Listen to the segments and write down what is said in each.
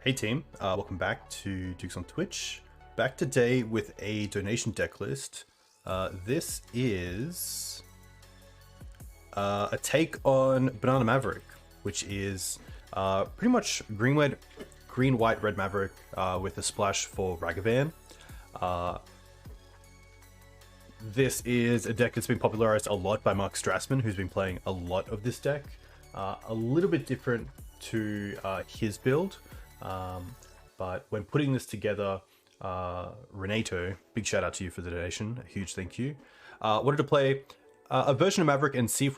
Hey team, welcome back to Dukes on Twitch. Back today with a donation deck list. This is a take on Banana Maverick, which is pretty much green, white, red Maverick with a splash for Ragavan. This is a deck that's been popularized a lot by Mark Strassman, who's been playing a lot of this deck. A little bit different to his build. But when putting this together, Renato, big shout out to you for the donation, a huge thank you. Wanted to play a version of Maverick and see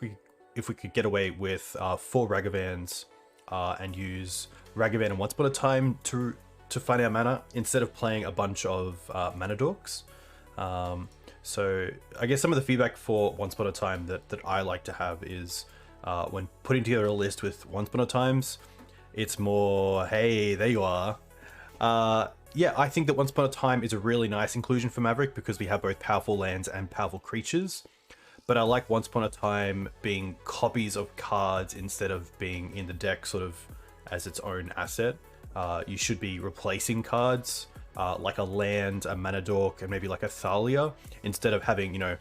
if we could get away with 4 Ragavans and use Ragavan and Once Upon a Time to find our mana instead of playing a bunch of mana dorks. So I guess some of the feedback for Once Upon a Time that I like to have is when putting together a list with Once Upon a Times, it's more, hey, there you are. Yeah, I think that Once Upon a Time is a really nice inclusion for Maverick because we have both powerful lands and powerful creatures. But I like Once Upon a Time being copies of cards instead of being in the deck sort of as its own asset. You should be replacing cards like a land, a mana dork, and maybe like a Thalia, instead of having, you know,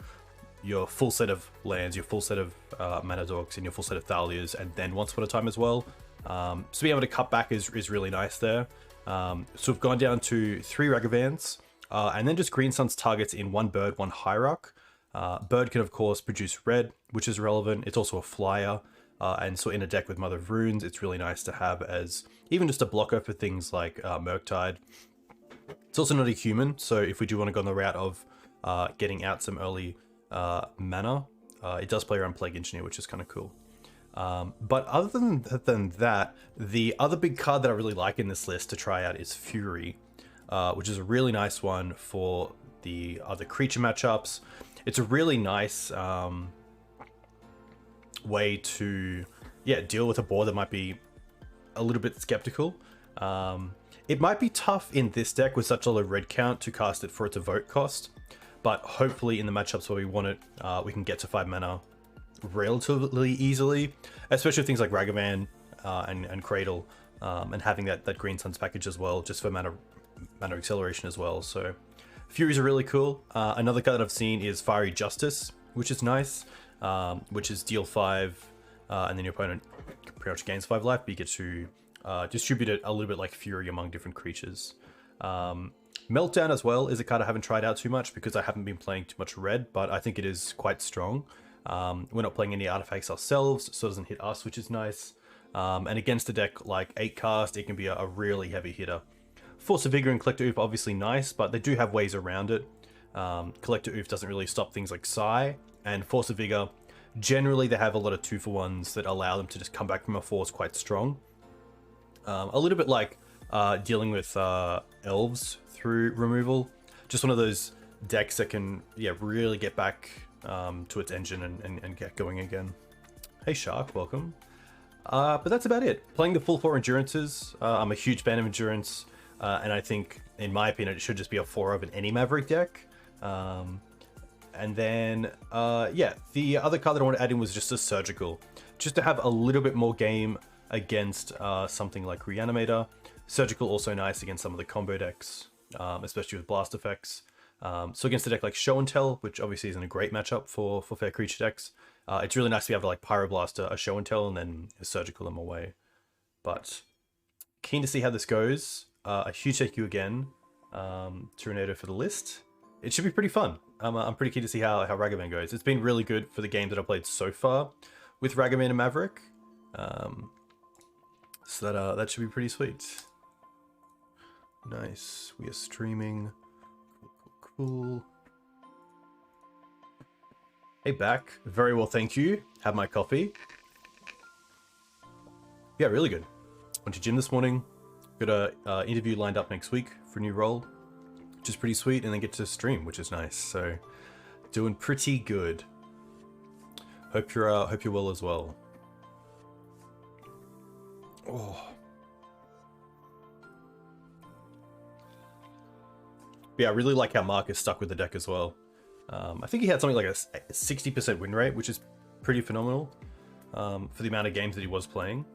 your full set of lands, your full set of mana dorks, and your full set of Thalias, and then Once Upon a Time as well. So being able to cut back is really nice there. So we've gone down to 3 Ragavans, and then just Green Sun's targets in 1 bird, 1 hierarch. Bird can of course produce red, which is relevant. It's also a flyer, and so in a deck with Mother of Runes, it's really nice to have as even just a blocker for things like Murktide. It's also not a human, so if we do want to go on the route of getting out some early mana, it does play around Plague Engineer, which is kind of cool. But other than that, the other big card that I really like in this list to try out is Fury, which is a really nice one for the other creature matchups. It's a really nice way to, deal with a board that might be a little bit skeptical. It might be tough in this deck with such a low red count to cast it for its vote cost, but hopefully in the matchups where we want it, we can get to 5 mana relatively easily, especially with things like Ragavan and Cradle, and having that Green Suns package as well, just for mana acceleration as well. So Furies are really cool. Another card that I've seen is Fiery Justice, which is nice, which is deal 5, and then your opponent pretty much gains 5 life, but you get to distribute it a little bit like Fury among different creatures. Meltdown as well is a card I haven't tried out too much because I haven't been playing too much red, but I think it is quite strong. We're not playing any artifacts ourselves, so it doesn't hit us, which is nice. And against a deck like 8 cast, it can be a really heavy hitter. Force of Vigor and Collector Oof are obviously nice, but they do have ways around it. Collector Oof doesn't really stop things like Psy, and Force of Vigor, generally they have a lot of 2-for-1s that allow them to just come back from a force quite strong. A little bit like dealing with Elves through removal. Just one of those decks that can really get back to its engine and get going again. Hey Shark, welcome. But that's about it. Playing the full 4 Endurances. I'm a huge fan of Endurance, and I think, in my opinion, it should just be a 4 of in any Maverick deck. And then, the other card that I want to add in was just a Surgical. Just to have a little bit more game against something like Reanimator. Surgical also nice against some of the combo decks, especially with blast effects. So against a deck like Show and Tell, which obviously isn't a great matchup for fair creature decks, it's really nice to be able to like Pyroblaster a Show and Tell and then Surgical them away. But keen to see how this goes. A huge thank you again to Renato for the list. It should be pretty fun. I'm pretty keen to see how Ragavan goes. It's been really good for the games that I've played so far with Ragavan and Maverick. So that should be pretty sweet. Nice. We are streaming. Cool. Hey, back. Very well, thank you. Had my coffee. Yeah, really good. Went to gym this morning. Got a interview lined up next week for a new role, which is pretty sweet, and then get to stream, which is nice. So, doing pretty good. Hope you're well as well. Oh. Yeah, I really like how Mark is stuck with the deck as well. I think he had something like a 60% win rate, which is pretty phenomenal for the amount of games that he was playing.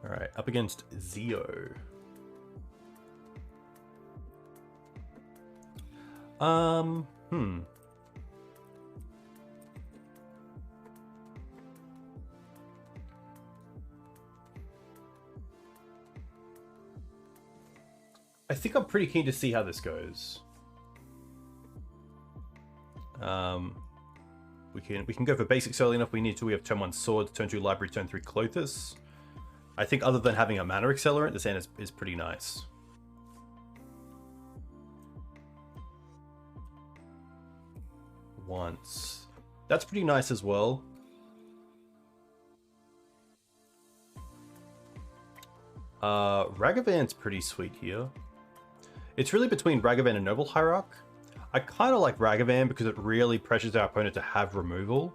All right, up against Zeo. Hmm. I think I'm pretty keen to see how this goes. We can go for basics early enough. We need to. We have turn 1 Swords, turn 2 Library, turn 3 Clothis. I think other than having a mana accelerant, this hand is pretty nice. Once. That's pretty nice as well. Ragavan's pretty sweet here. It's really between Ragavan and Noble Hierarch. I kind of like Ragavan because it really pressures our opponent to have removal.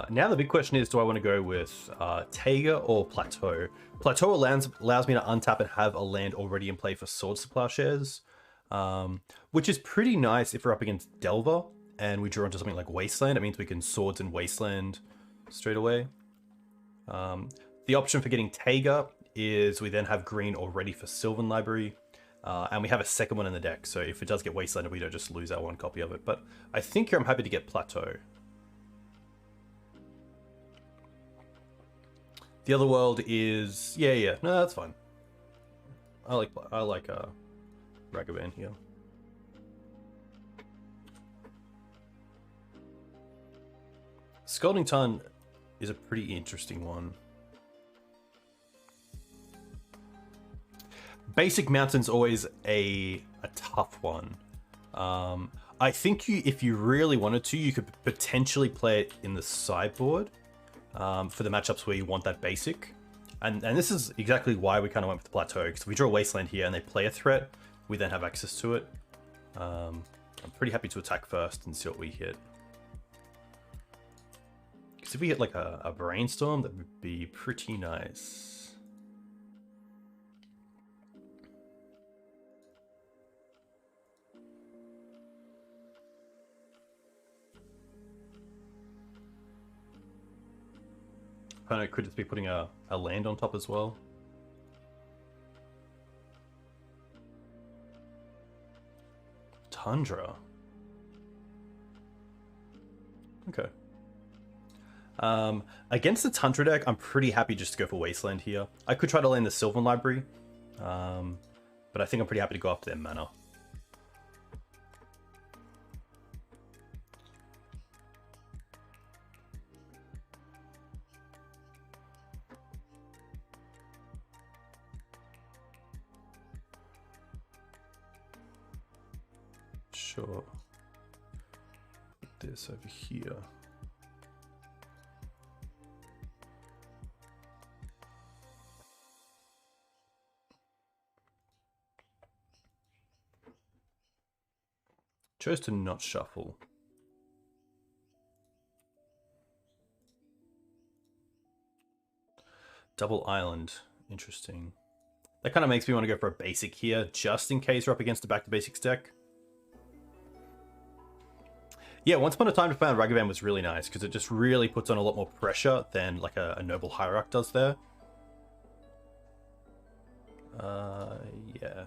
Now the big question is, do I want to go with Taiga or Plateau? Plateau allows me to untap and have a land already in play for Swords to Plowshares, which is pretty nice if we're up against Delver and we draw into something like Wasteland. It means we can Swords and Wasteland straight away. The option for getting Taiga is we then have green already for Sylvan Library, and we have a second one in the deck, so if it does get Wastelanded, we don't just lose our one copy of it. But I think here I'm happy to get Plateau. The other world is... Yeah. No, that's fine. I like Ragavan here. Scalding Tarn is a pretty interesting one. Basic Mountain's always a tough one. I think if you really wanted to, you could potentially play it in the sideboard. For the matchups where you want that basic. And this is exactly why we kind of went with the Plateau, because if we draw Wasteland here and they play a threat, we then have access to it. I'm pretty happy to attack first and see what we hit. Because if we hit like a Brainstorm, that would be pretty nice. Opponent could just be putting a land on top as well. Tundra. Okay. Against the Tundra deck, I'm pretty happy just to go for Wasteland here. I could try to land the Sylvan Library, but I think I'm pretty happy to go after their mana. Sure. Put this over here. Chose to not shuffle. Double Island. Interesting. That kind of makes me want to go for a basic here, just in case we're up against a back to basics deck. Yeah, Once Upon a Time to Found Ragavan was really nice because it just really puts on a lot more pressure than like a Noble Hierarch does there. Yeah.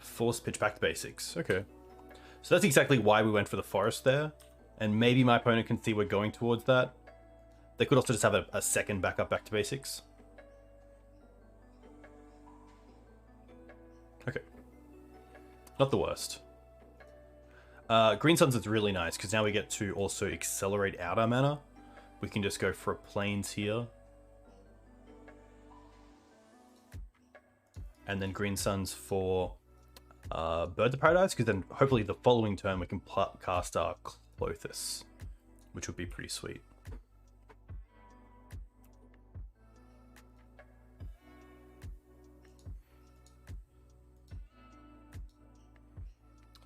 Force pitch back to basics. Okay. So that's exactly why we went for the forest there. And maybe my opponent can see we're going towards that. They could also just have a second backup back to basics. Okay. Not the worst. Green Suns is really nice because now we get to also accelerate out our mana. We can just go for a Plains here. And then Green Suns for Birds of Paradise, because then hopefully the following turn we can cast our Clothis, which would be pretty sweet.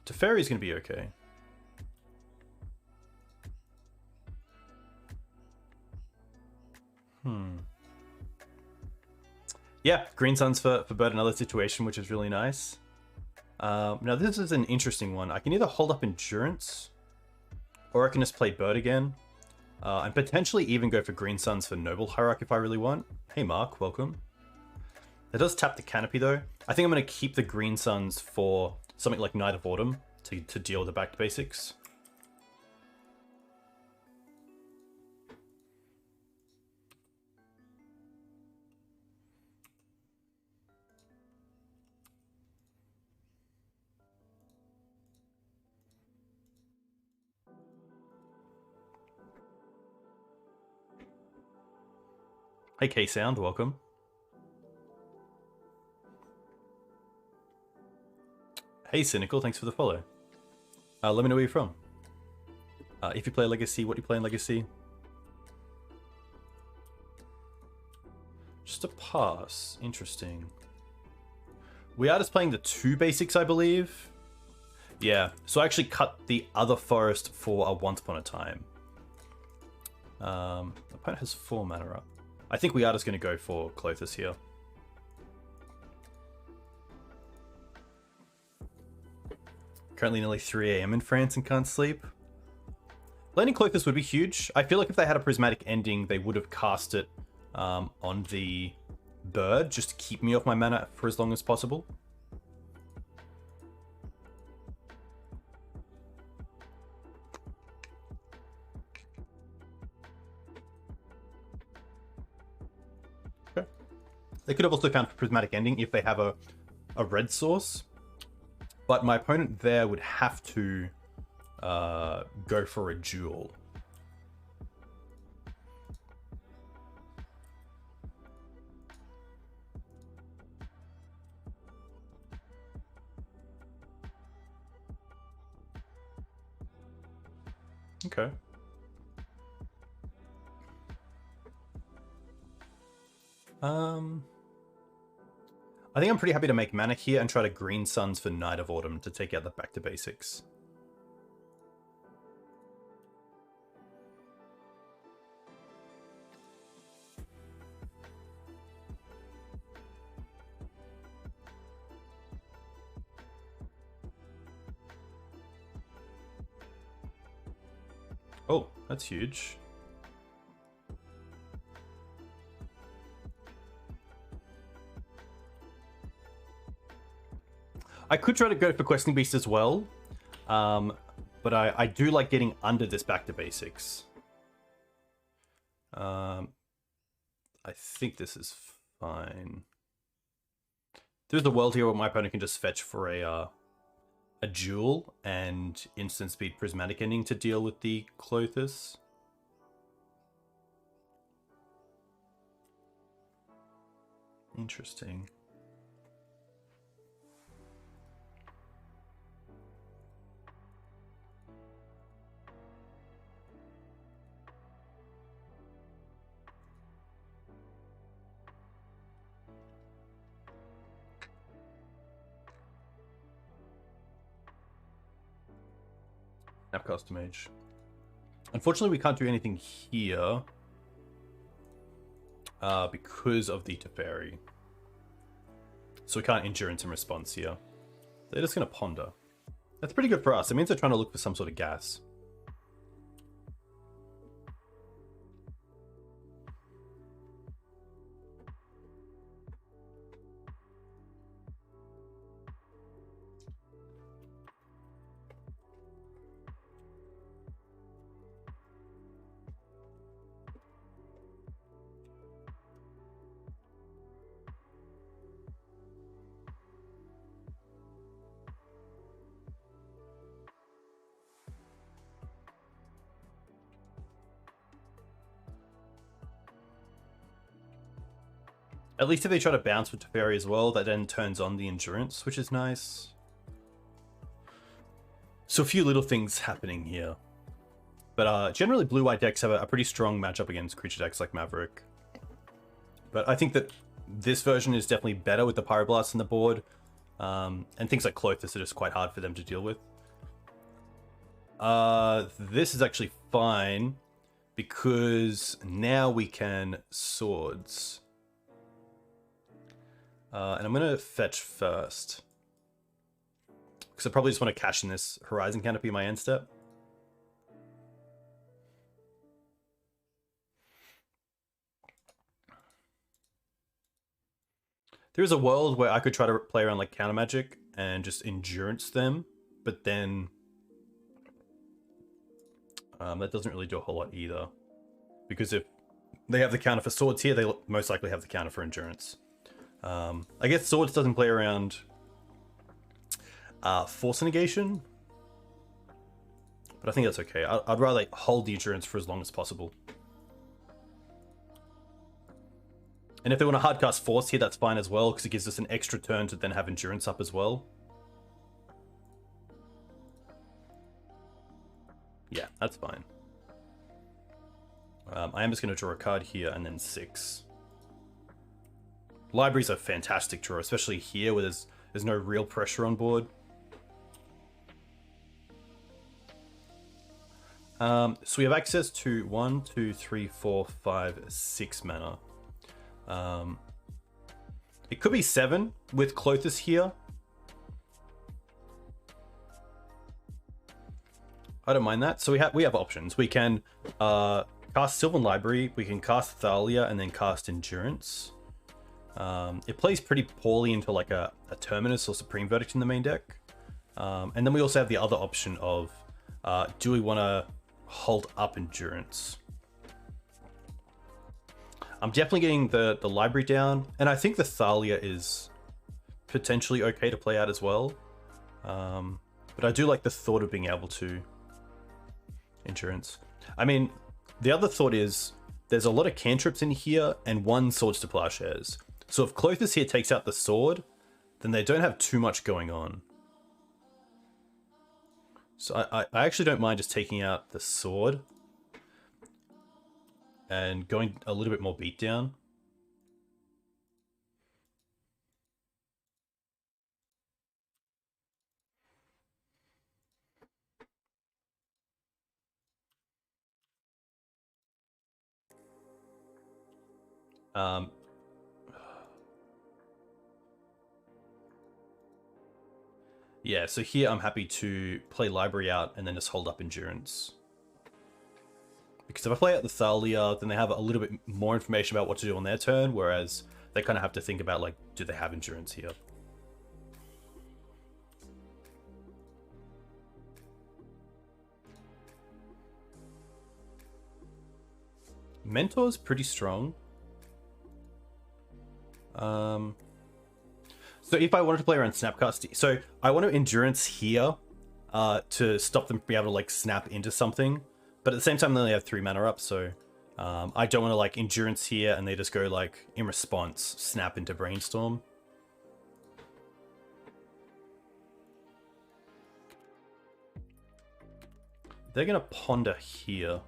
Teferi's going to be okay. Yeah, Green Suns for Bird, another situation, which is really nice. Now this is an interesting one. I can either hold up Endurance, or I can just play Bird again. And potentially even go for Green Suns for Noble Hierarch if I really want. Hey Mark, welcome. It does tap the Canopy though. I think I'm going to keep the Green Suns for something like Night of Autumn to deal with the back to basics. Hey K-Sound, welcome. Hey Cynical, thanks for the follow. Let me know where you're from. If you play Legacy, what do you play in Legacy? Just a pass. Interesting. We are just playing the 2 basics, I believe. Yeah, so I actually cut the other forest for a Once Upon a Time. Opponent has 4 mana up. I think we are just going to go for Clothis here. Currently nearly 3 AM in France and can't sleep. Landing Clothis would be huge. I feel like if they had a prismatic ending, they would have cast it on the bird, just to keep me off my mana for as long as possible. Okay. They could have also found prismatic ending if they have a red source. But my opponent there would have to go for a duel. Okay. I think I'm pretty happy to make mana here and try to Green Suns for Night of Autumn to take out the back to basics. Oh, that's huge. I could try to go for Questing Beast as well, but I do like getting under this back to basics. I think this is fine. There's a world here where my opponent can just fetch for a duel and instant speed prismatic ending to deal with the Clothis. Interesting. Snapcaster Mage. Unfortunately, we can't do anything here because of the Teferi. So we can't Endurance in response here. They're just going to Ponder. That's pretty good for us. It means they're trying to look for some sort of gas. At least if they try to bounce with Teferi as well, that then turns on the Endurance, which is nice. So a few little things happening here. But generally blue-white decks have a pretty strong matchup against creature decks like Maverick. But I think that this version is definitely better with the Pyroblast on the board. And things like Clothis are just quite hard for them to deal with. This is actually fine, because now we can Swords. And I'm going to fetch first. Because I probably just want to cash in this Horizon Canopy in my end step. There is a world where I could try to play around like counter magic and just endurance them, but then that doesn't really do a whole lot either. Because if they have the counter for swords here, they most likely have the counter for endurance. I guess swords doesn't play around force negation, but I think that's okay. I'd rather like, hold the endurance for as long as possible. And if they want to hardcast force here, that's fine as well, because it gives us an extra turn to then have endurance up as well. Yeah, that's fine. I am just going to draw a card here and then 6. Library's a fantastic draw, especially here where there's no real pressure on board. So we have access to 1, 2, 3, 4, 5, 6 mana. It could be 7 with Clothis here. I don't mind that. So we have options. We can cast Sylvan Library, we can cast Thalia, and then cast Endurance. It plays pretty poorly into like a Terminus or Supreme Verdict in the main deck. And then we also have the other option of do we want to hold up Endurance? I'm definitely getting the library down, and I think the Thalia is potentially okay to play out as well. But I do like the thought of being able to Endurance. I mean, the other thought is there's a lot of cantrips in here and 1 Swords to Plowshares. So if Clothis here takes out the sword, then they don't have too much going on. So I actually don't mind just taking out the sword and going a little bit more beatdown. Yeah, so here I'm happy to play library out and then just hold up endurance. Because if I play out the Thalia, then they have a little bit more information about what to do on their turn, whereas they kind of have to think about, like, do they have endurance here? Mentor's pretty strong. So if I wanted to play around Snapcast, so I want to endurance here to stop them from being able to like snap into something, but at the same time they only have 3 mana up, so I don't want to like endurance here and they just go like in response snap into Brainstorm. They're gonna ponder here.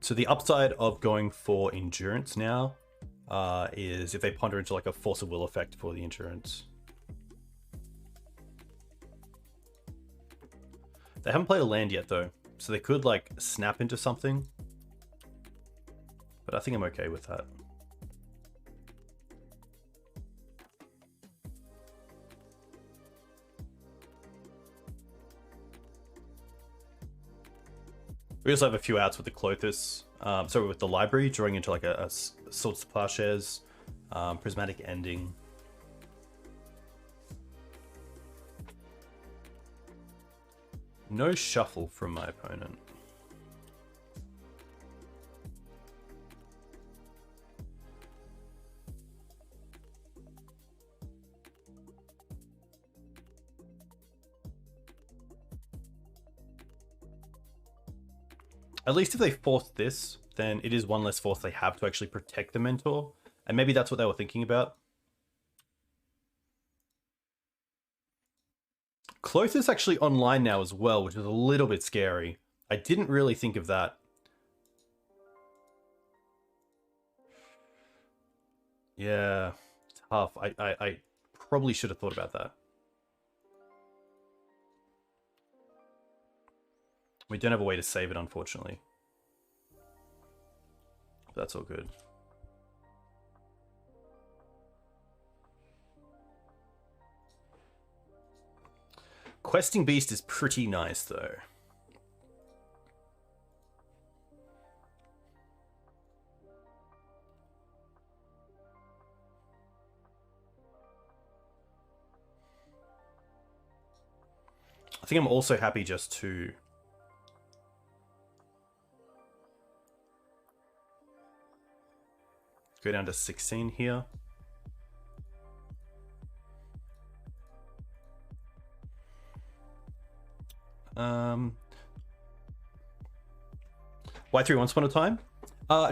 So the upside of going for endurance now is if they ponder into like a force of will effect for the endurance. They haven't played a land yet though, so they could like snap into something, but I think I'm okay with that. We also have a few outs with the Clothis, so with the library, drawing into like a Swords to Plowshares, Prismatic Ending. No shuffle from my opponent. At least if they force this, then it is 1 less force they have to actually protect the mentor. And maybe that's what they were thinking about. Cloth is actually online now as well, which is a little bit scary. I didn't really think of that. Yeah, tough. I probably should have thought about that. We don't have a way to save it, unfortunately. That's all good. Questing Beast is pretty nice, though. I think I'm also happy just to go down to 16 here. Y3 Once Upon a Time.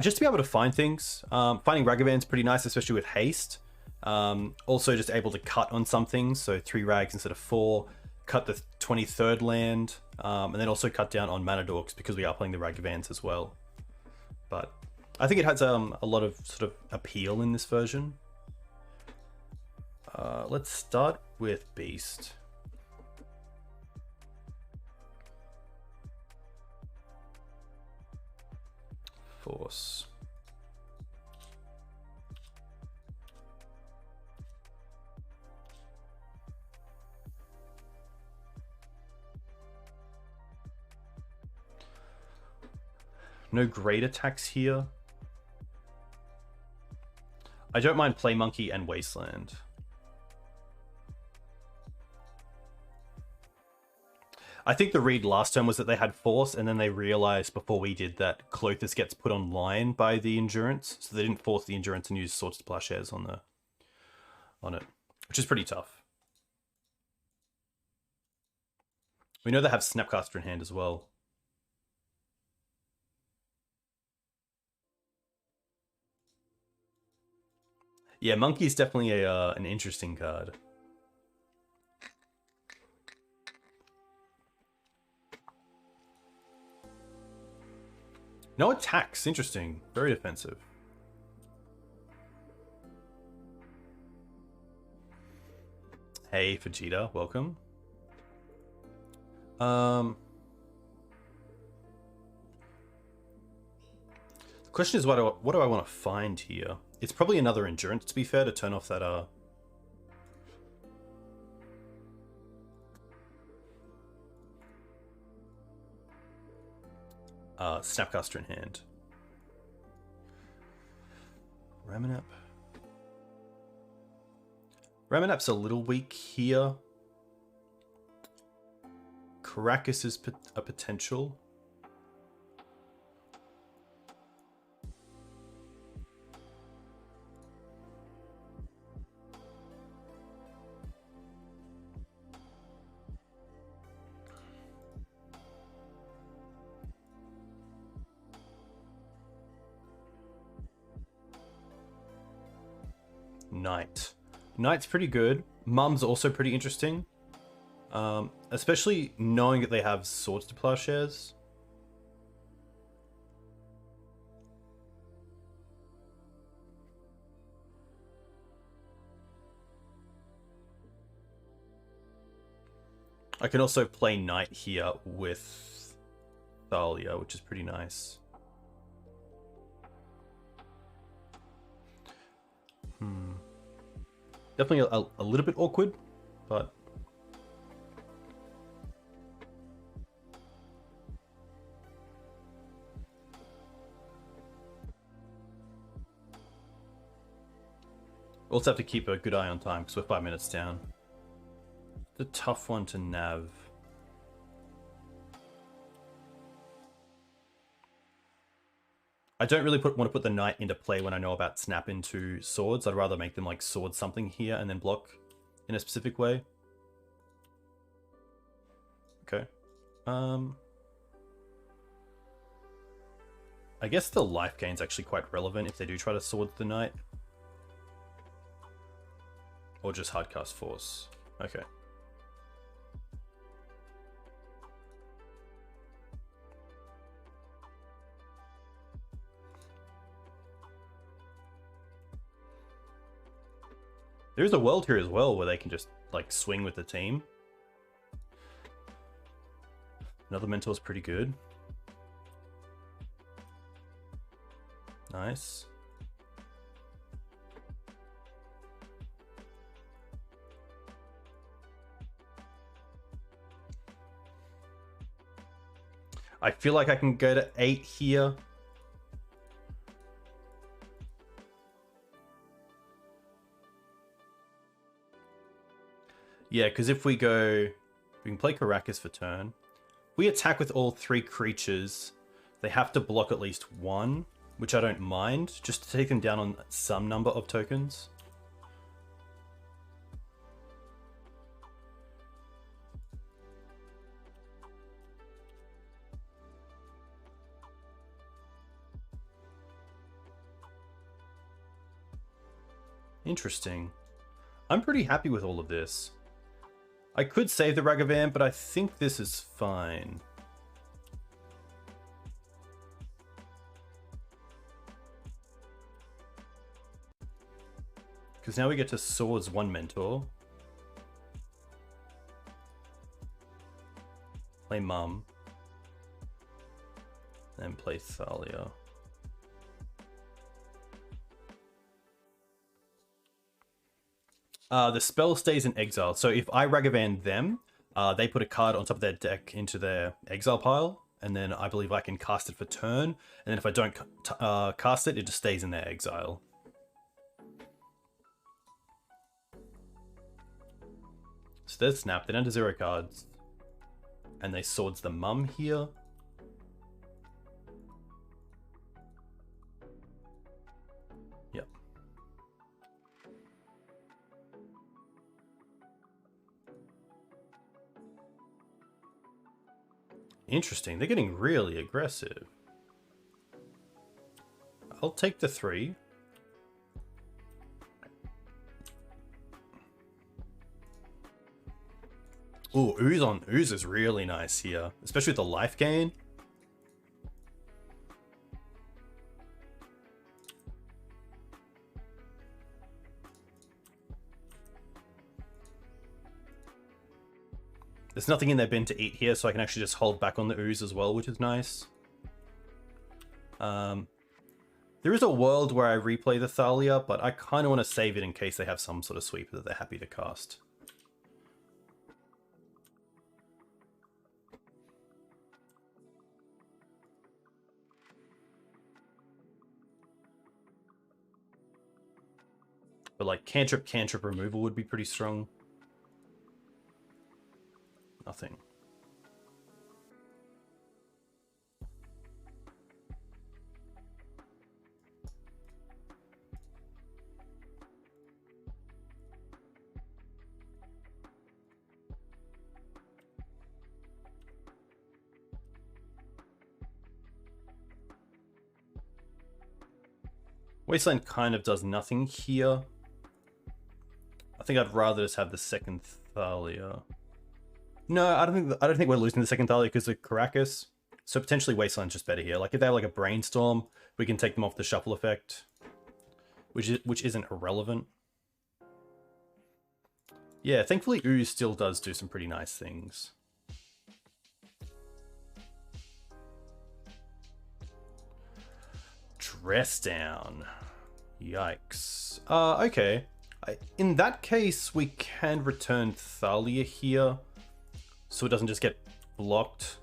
Just to be able to find things. Finding Ragavand's pretty nice, especially with haste. Also just able to cut on some things, so 3 rags instead of 4. Cut the 23rd land, and then also cut down on mana dorks because we are playing the Ragavans as well. But I think it has a lot of sort of appeal in this version. Let's start with Beast. Force. No great attacks here. I don't mind Play Monkey and Wasteland. I think the read last time was that they had Force, and then they realized before we did that Clothis gets put online by the Endurance, so they didn't force the Endurance and use Swords to Plowshares on it, which is pretty tough. We know they have Snapcaster in hand as well. Yeah, Monkey's definitely an interesting card. No attacks, interesting. Very defensive. Hey, Vegeta, welcome. The question is, what do I want to find here? It's probably another Endurance, to be fair, to turn off that Snapcaster in hand. Ramanap. Ramanap's a little weak here. Caracas is a potential. Knight. Knight's pretty good. Mum's also pretty interesting. Especially knowing that they have Swords to Plowshares. I can also play Knight here with Thalia, which is pretty nice. Definitely a little bit awkward, but we also have to keep a good eye on time because we're 5 minutes down. It's a tough one to nav. I don't really want to put the Knight into play when I know about snap into swords. I'd rather make them like sword something here and then block in a specific way. Okay. I guess the life gain's actually quite relevant if they do try to sword the Knight. Or just hardcast Force. Okay. There's a world here as well where they can just like swing with the team. Another Mentor's pretty good. Nice. I feel like I can go to 8 here. Yeah, because if we go... We can play Karakas for turn. We attack with all 3 creatures. They have to block at least 1, which I don't mind, just to take them down on some number of tokens. Interesting. I'm pretty happy with all of this. I could save the Ragavan, but I think this is fine. Because now we get to Swords 1 Mentor. Play Mum. And play Thalia. The spell stays in exile. So if I Ragavan them, they put a card on top of their deck into their exile pile. And then I believe I can cast it for turn. And then if I don't cast it, it just stays in their exile. So there's Snap. They're down to 0 cards. And they Swords the Mum here. Yep. Interesting. They're getting really aggressive. I'll take the 3. Ooh, Ooze is really nice here, especially with the life gain. There's nothing in their bin to eat here, so I can actually just hold back on the Ooze as well, which is nice. There is a world where I replay the Thalia, but I kind of want to save it in case they have some sort of sweeper that they're happy to cast. But like cantrip removal would be pretty strong. Nothing. Wasteland kind of does nothing here. I think I'd rather just have the second Thalia. No, I don't think we're losing the second Thalia because of Karakas. So potentially Wasteland's just better here. Like if they have like a Brainstorm, we can take them off the shuffle effect, which isn't irrelevant. Yeah, thankfully Ooze still does do some pretty nice things. Dress down. Yikes. Okay. In that case, we can return Thalia here, so it doesn't just get blocked.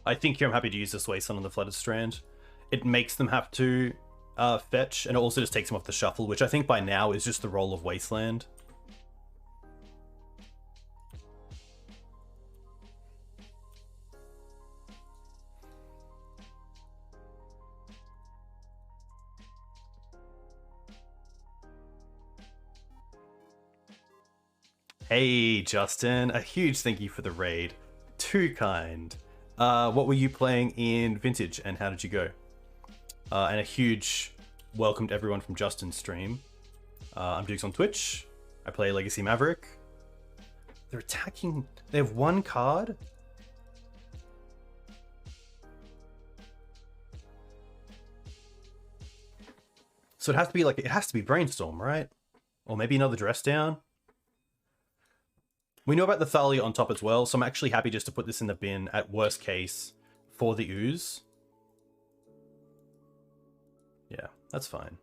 I think here I'm happy to use this Wasteland on the Flooded Strand. It makes them have to fetch, and it also just takes them off the shuffle, which I think by now is just the role of Wasteland. Hey, Justin, a huge thank you for the raid. Too kind. What were you playing in Vintage and how did you go? And a huge welcome to everyone from Justin's stream. I'm Dukes on Twitch. I play Legacy Maverick. They're attacking. They have one card. So it has to be like, it has to be Brainstorm, right? Or maybe another Dress Down. We know about the Thalia on top as well, so I'm actually happy just to put this in the bin at worst case for the Ooze. Yeah, that's fine.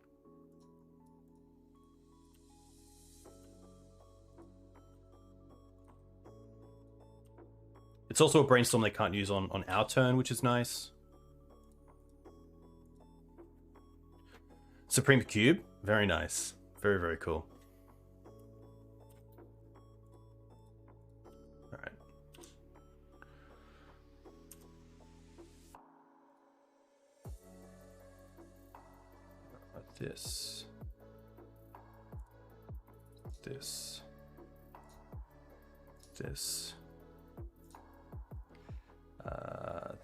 It's also a Brainstorm they can't use on our turn, which is nice. Supreme Cube, very nice. Very, very cool. All right. This.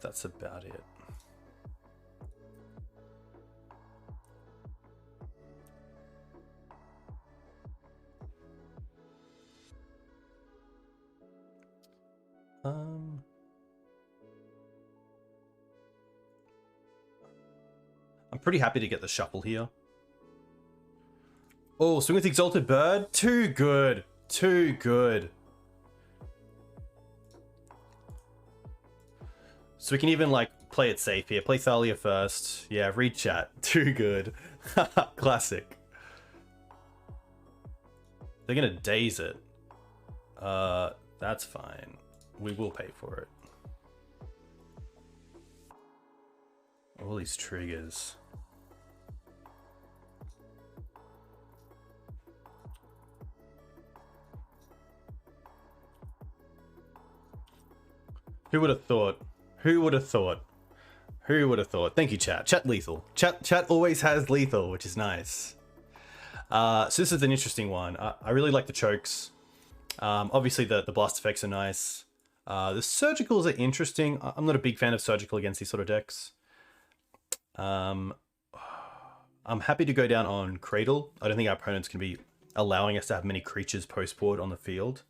That's about it. I'm pretty happy to get the shuffle here. Oh, Swing with Exalted Bird? Too good. Too good. So we can even, like, play it safe here. Play Thalia first. Yeah, read chat. Too good. Classic. They're gonna daze it. That's fine. We will pay for it. All these triggers. Who would have thought? Who would have thought? Who would have thought? Thank you, chat. Chat lethal. Chat always has lethal, which is nice. So this is an interesting one. I really like the chokes. Obviously, the blast effects are nice. The surgicals are interesting. I'm not a big fan of surgical against these sort of decks. I'm happy to go down on Cradle. I don't think our opponents can be allowing us to have many creatures post-board on the field.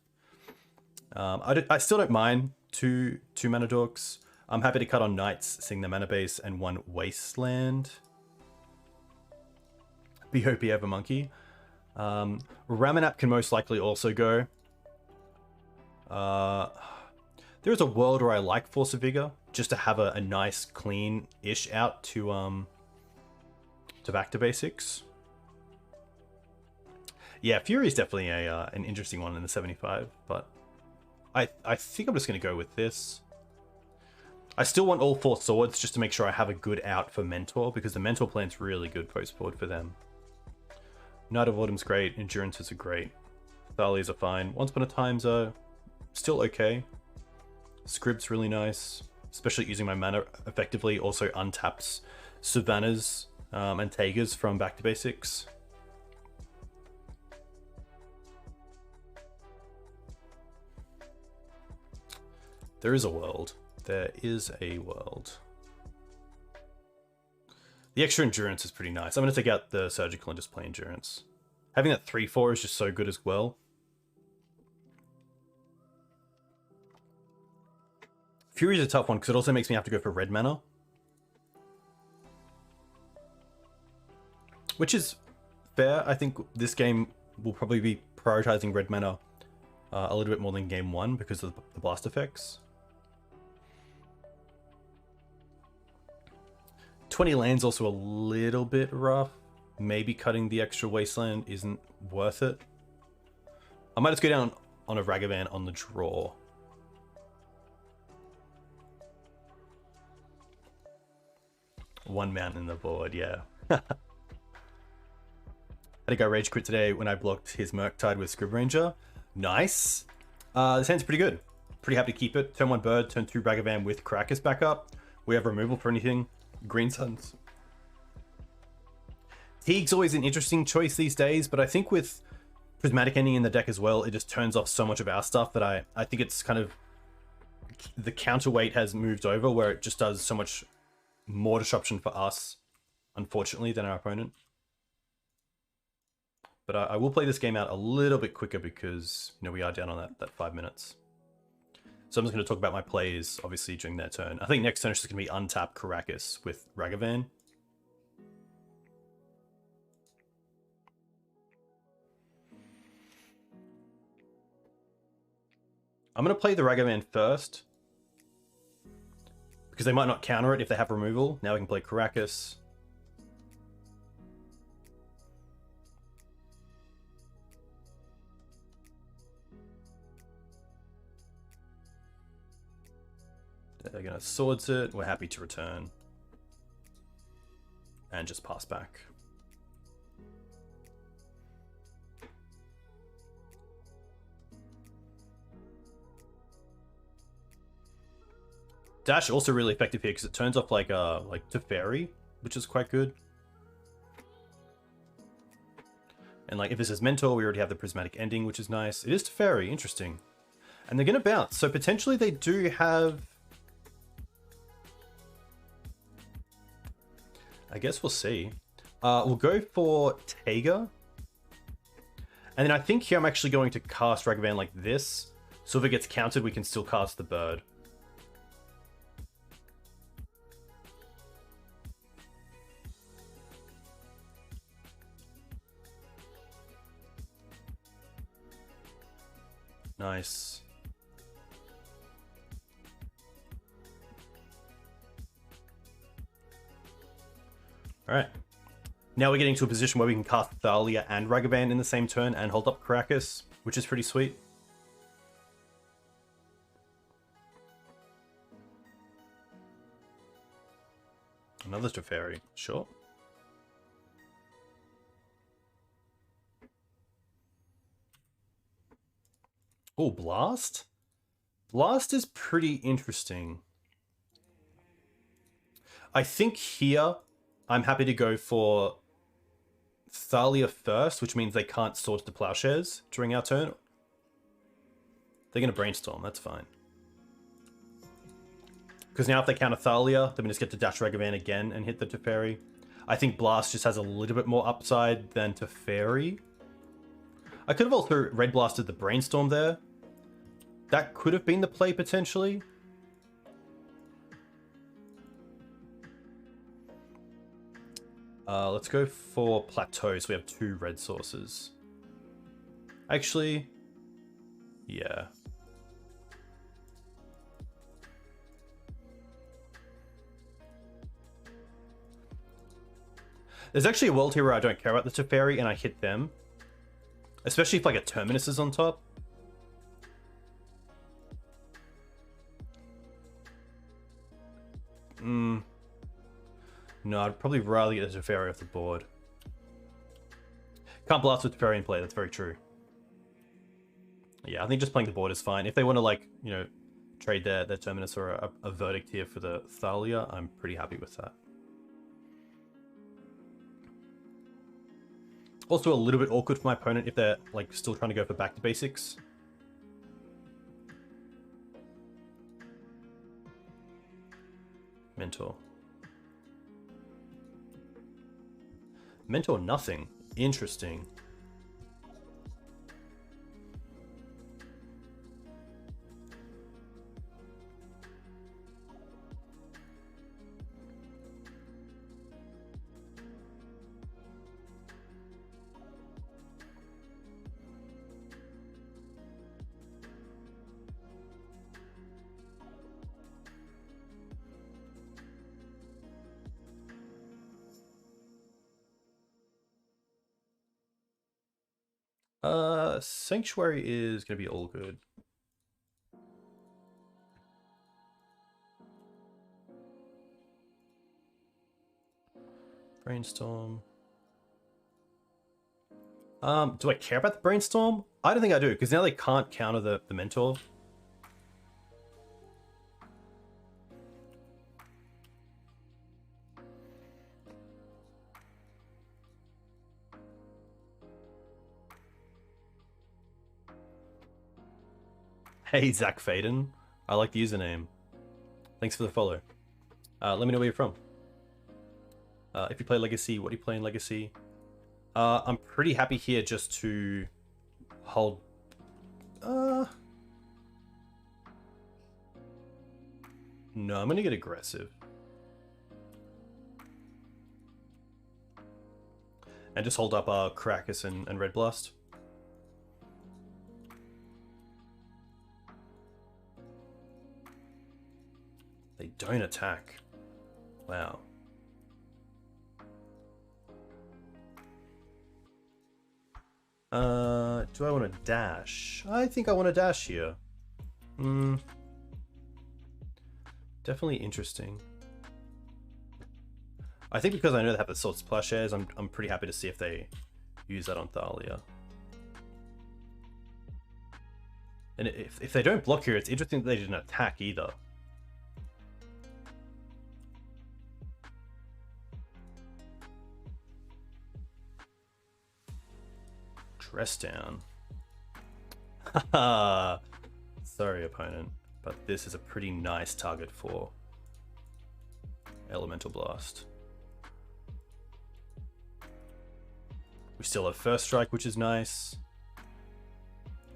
I still don't mind two mana dorks. I'm happy to cut on Knights, seeing the mana base, and one Wasteland. BOP over Monkey. Ramanap can most likely also go. There is a world where I like Force of Vigor, just to have a nice, clean-ish out to back to basics. Yeah, Fury is definitely an interesting one in the 75, but I think I'm just going to go with this. I still want all 4 swords just to make sure I have a good out for Mentor, because the Mentor plan's really good post-board for them. Knight of Autumn's great, Endurances are great, Thalias are fine, Once Upon a Time's are still okay. Scrib's really nice, especially using my mana effectively, also untaps Savannahs and Tegas from Back to Basics. There is a world. There is a world. The extra endurance is pretty nice. I'm going to take out the surgical and just play endurance. Having that 3/4 is just so good as well. Fury is a tough one because it also makes me have to go for red mana. Which is fair. I think this game will probably be prioritizing red mana a little bit more than game 1 because of the blast effects. 20 lands also a little bit rough. Maybe cutting the extra Wasteland isn't worth it. I might just go down on a Ragavan on the draw. One mountain in the board, yeah. Had a guy rage quit today when I blocked his Murktide with Scrib Ranger. Nice. This hand's pretty good. Pretty happy to keep it. Turn 1 bird, turn 2 Ragavan with Caracas back up. We have removal for anything. Green Suns. Teeg's always an interesting choice these days, but I think with Prismatic Ending in the deck as well, it just turns off so much of our stuff that I think it's kind of... The counterweight has moved over where it just does so much more disruption for us unfortunately, than our opponent. But I will play this game out a little bit quicker because, you know, we are down on that 5 minutes. So I'm just going to talk about my plays, obviously, during their turn. I think next turn is just going to be untap Caracas with Ragavan. I'm going to play the Ragavan first, because they might not counter it if they have removal. Now we can play Caracas. They're going to swords it. We're happy to return. And just pass back. Dash also really effective here because it turns off like Teferi, which is quite good. And like if this is Mentor, we already have the Prismatic Ending, which is nice. It is Teferi, interesting. And they're going to bounce, so potentially they do have... I guess we'll see. We'll go for Taiga. And then I think here I'm actually going to cast Ragavan like this. So if it gets countered, we can still cast the bird. Nice. Alright. Now we're getting to a position where we can cast Thalia and Ragavan in the same turn and hold up Caracas, which is pretty sweet. Another Teferi, sure. Oh, Blast? Blast is pretty interesting. I think here I'm happy to go for Thalia first, which means they can't sword to Plowshares during our turn. They're going to Brainstorm, that's fine. Because now if they counter Thalia, then we just get to dash Ragavan again and hit the Teferi. I think Blast just has a little bit more upside than Teferi. I could have also Red Blasted the Brainstorm there. That could have been the play potentially. Let's go for Plateau, so we have 2 red sources. Actually, yeah. There's actually a world here where I don't care about the Teferi and I hit them. Especially if like a Terminus is on top. No, I'd probably rather get the Teferi off the board. Can't blast with Teferi in play, that's very true. Yeah, I think just playing the board is fine. If they want to, like, you know, trade their Terminus or a Verdict here for the Thalia, I'm pretty happy with that. Also a little bit awkward for my opponent if they're, like, still trying to go for back to basics. Mentor. Mentor nothing. Interesting. Sanctuary is going to be all good. Brainstorm. Do I care about the Brainstorm? I don't think I do, because now they can't counter the Mentor. Hey, Zach Faden. I like the username. Thanks for the follow. Let me know where you're from. If you play Legacy, what do you play in Legacy? I'm pretty happy here just to hold... No, I'm going to get aggressive. And just hold up Caracas and Red Blast. They don't attack. Wow. Do I want to dash? I think I want to dash here. Definitely interesting. I think because I know they have the Salt Splash Airs, I'm pretty happy to see if they use that on Thalia. And if they don't block here, it's interesting that they didn't attack either. Dress down. Haha. Sorry, opponent, but this is a pretty nice target for Elemental Blast. We still have First Strike, which is nice.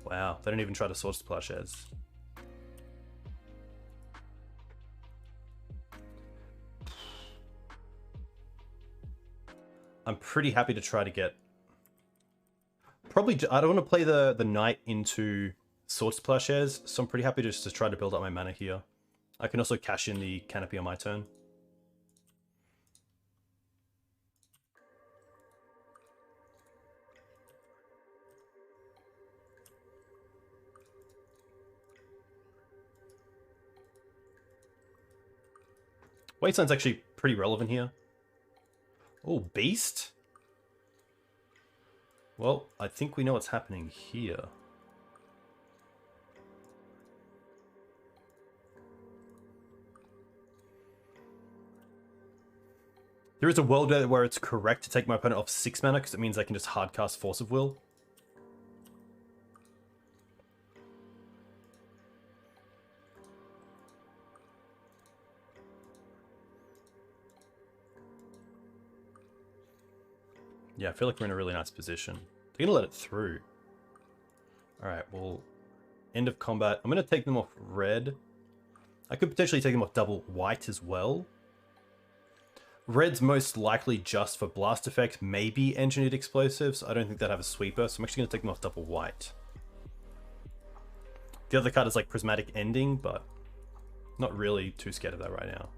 Wow, they don't even try to Sword Splash Airs. I'm pretty happy to try to get... Probably, I don't want to play the Knight into Sword Splash Airs, so I'm pretty happy just to try to build up my mana here. I can also cash in the Canopy on my turn. Wasteline's actually pretty relevant here. Oh, Beast? Well, I think we know what's happening here. There is a world where it's correct to take my opponent off 6 mana because it means I can just hardcast Force of Will. Yeah, I feel like we're in a really nice position. They're gonna let it through. Alright, well, end of combat. I'm gonna take them off red. I could potentially take them off double white as well. Red's most likely just for blast effect, maybe engineered explosives. I don't think they'd have a sweeper, so I'm actually gonna take them off double white. The other card is like Prismatic Ending, but not really too scared of that right now.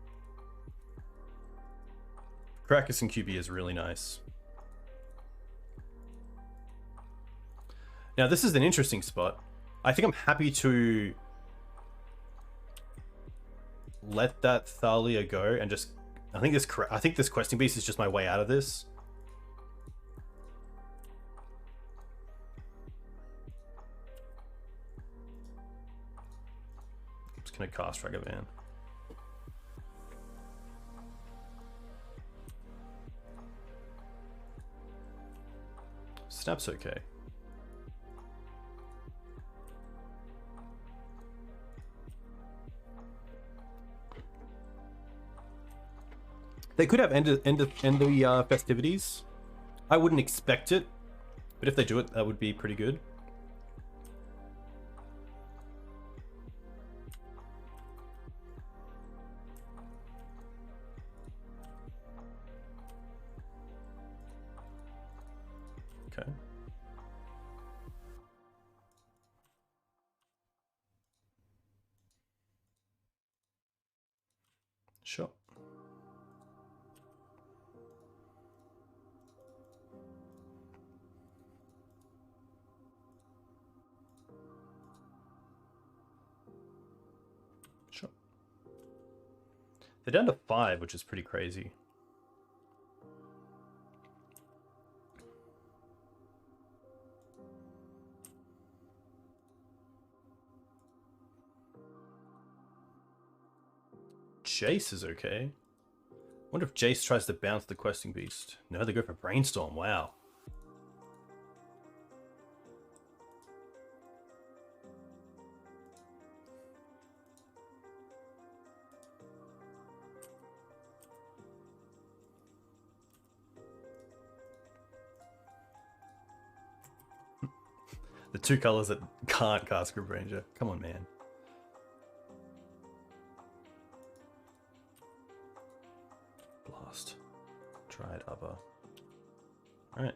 Caracas and QB is really nice. Now this is an interesting spot. I think I'm happy to let that Thalia go and just... I think this Questing Beast is just my way out of this. I'm just gonna cast Ragavan. Snap's okay. They could have end the festivities. I wouldn't expect it, but if they do it, that would be pretty good. Okay. Sure. Sure. They're down to 5, which is pretty crazy. Jace is okay. Wonder if Jace tries to bounce the Questing Beast. No, they go for Brainstorm. Wow. The two colors that can't cast Group Ranger. Come on, man. Blast. Dryad Arbor. Alright.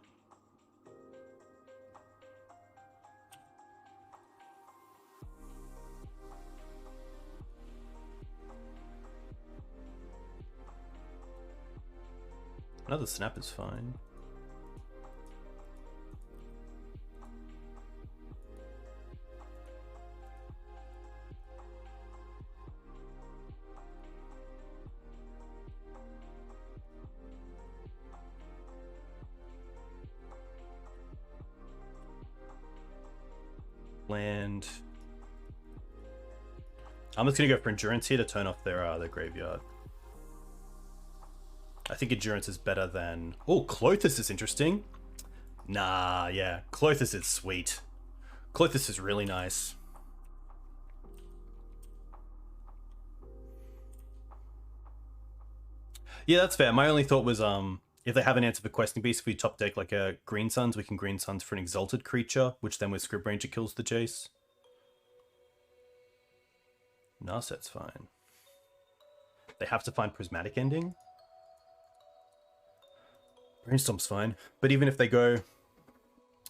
Another snap is fine. Land. I'm just gonna go for endurance here to turn off their graveyard. I think endurance is better than... Oh, Clothis is interesting. Nah, yeah. Clothis is sweet. Clothis is really nice. Yeah, that's fair. My only thought was if they have an answer for Questing Beast, if we top deck like a Green Suns, we can Green Suns for an Exalted creature, which then with Script Ranger kills the Jace. Narset's fine. They have to find Prismatic Ending. Brainstorm's fine. But even if they go...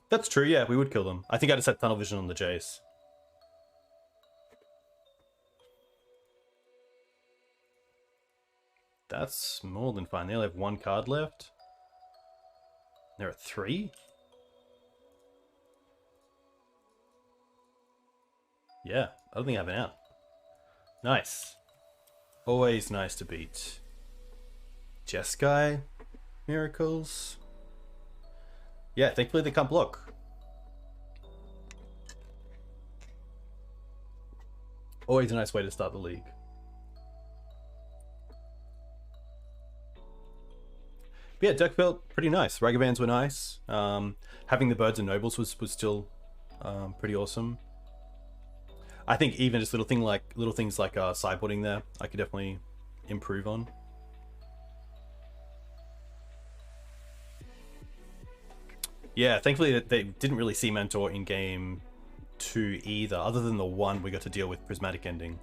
That's true, yeah, we would kill them. I think I just had Tunnel Vision on the Jace. That's more than fine. They only have one card left. They're at 3? Yeah, I don't think I have an out. Nice. Always nice to beat. Jeskai. Miracles. Yeah, thankfully they can't block. Always a nice way to start the league. But yeah, deck felt pretty nice. Ragavans were nice. Having the Birds and Nobles was still pretty awesome. I think even just little things like sideboarding there, I could definitely improve on. Yeah, thankfully they didn't really see Mentor in game 2 either, other than the one we got to deal with Prismatic Ending.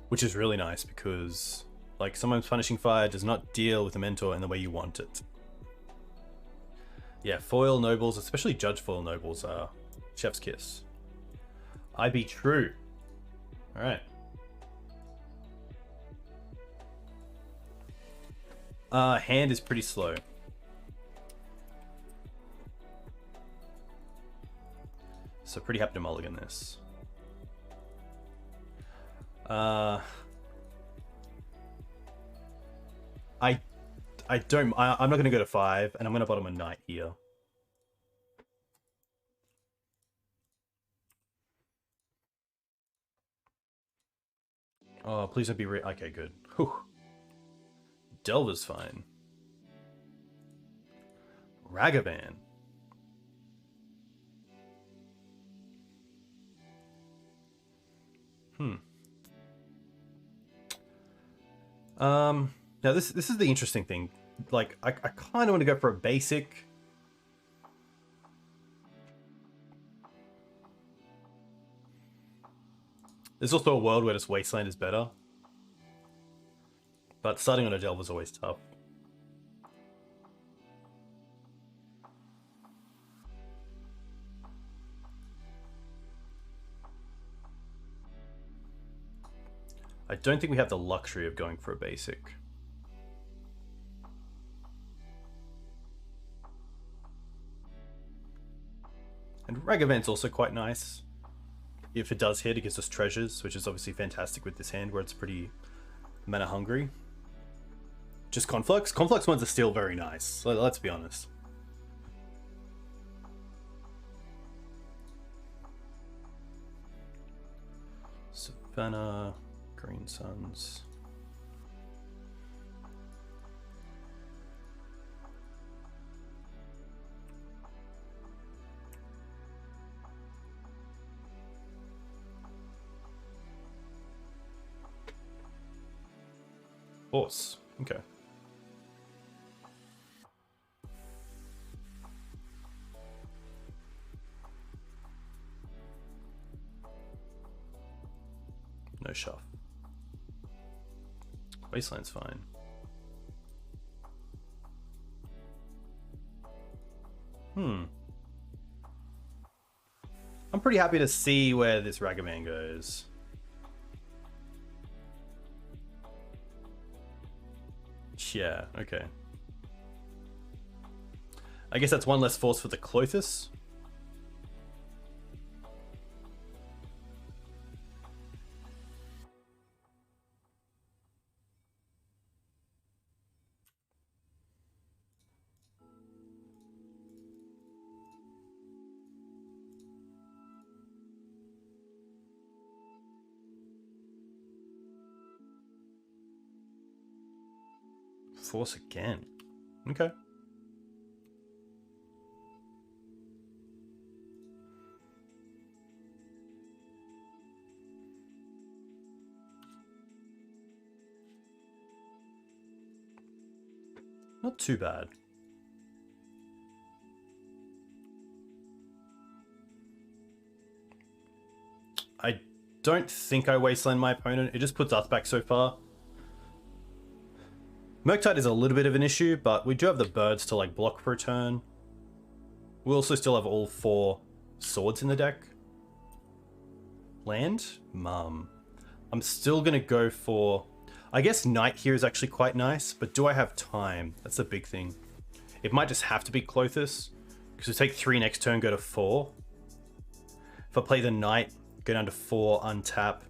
Which is really nice because, like, sometimes Punishing Fire does not deal with the Mentor in the way you want it. Yeah, Foil Nobles, especially Judge Foil Nobles, are chef's kiss. I be true. Alright. Hand is pretty slow. So pretty happy to mulligan this. I'm not going to go to 5, and I'm going to bottom a knight here. Oh, please don't be okay, good. Whew. Delver's fine. Ragavan. Now this is the interesting thing. Like, I kind of want to go for a basic. There's also a world where this Wasteland is better. But starting on a Delver is always tough. I don't think we have the luxury of going for a basic. And Ragavan's also quite nice. If it does hit, it gives us treasures, which is obviously fantastic with this hand where it's pretty mana hungry. Just Conflux? Conflux ones are still very nice, let's be honest. Savannah, Green Suns. Horse. Okay. No shuff. Wasteland's fine. I'm pretty happy to see where this Ragavan goes. Yeah, okay. I guess that's one less force for the Clothis. Force again. Okay. Not too bad. I don't think I wasteland my opponent. It just puts us back so far. Murktide is a little bit of an issue, but we do have the birds to like block for a turn. We also still have all 4 swords in the deck. Land? Mum. I'm still gonna go for... I guess Knight here is actually quite nice, but do I have time? That's the big thing. It might just have to be Clothis, because we take 3 next turn, go to 4. If I play the Knight, go down to 4, untap.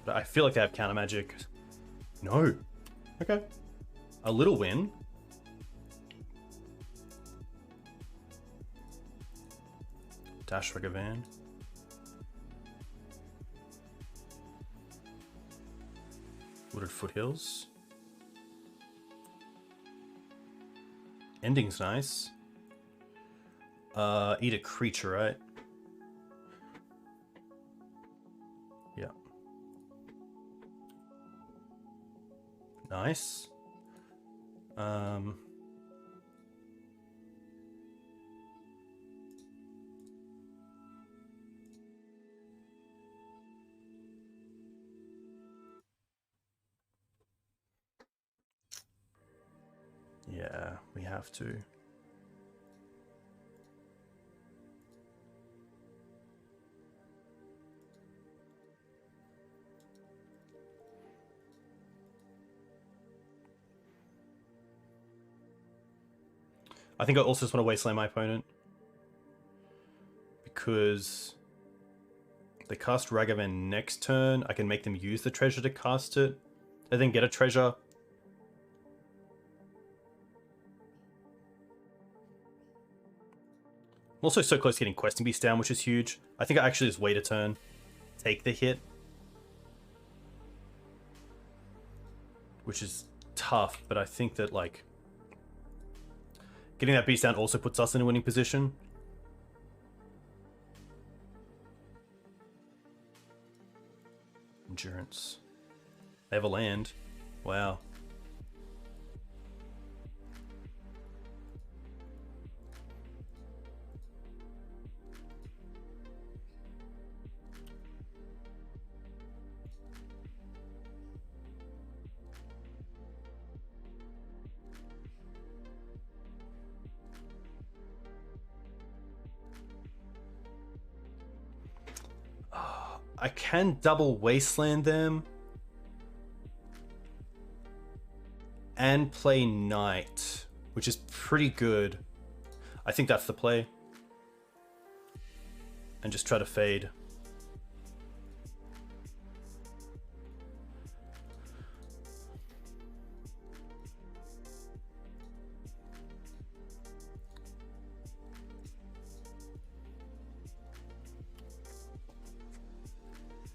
But I feel like they have counter magic. No. Okay. A little win. Dash Ragavan. Wooded Foothills. Ending's nice. Eat a creature, right? Yeah. Nice. Yeah, we have to. I think I also just want to wasteland my opponent. Because they cast Ragavan next turn, I can make them use the treasure to cast it, and then get a treasure. I'm also so close to getting Questing Beast down, which is huge. I think I actually just wait a turn, take the hit. Which is tough, but I think that, like, getting that beast down also puts us in a winning position. Endurance. They have a land. Wow. I can double wasteland them and play Knight, which is pretty good. I think that's the play. And just try to fade.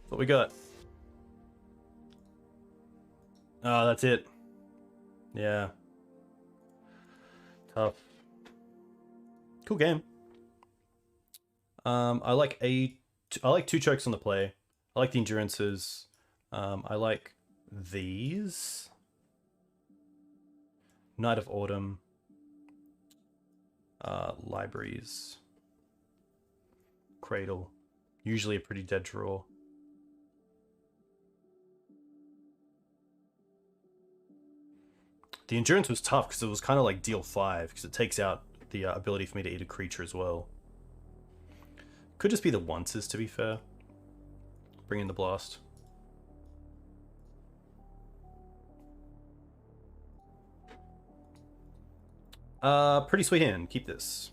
What we got? Oh, that's it. Yeah. Tough. Cool game. I like two chokes on the play. I like the endurances. I like these. Night of Autumn. Libraries. Cradle. Usually a pretty dead draw. The endurance was tough because it was kind of like deal 5 because it takes out the ability for me to eat a creature as well. Could just be the onces, to be fair. Bring in the blast. Pretty sweet hand. Keep this.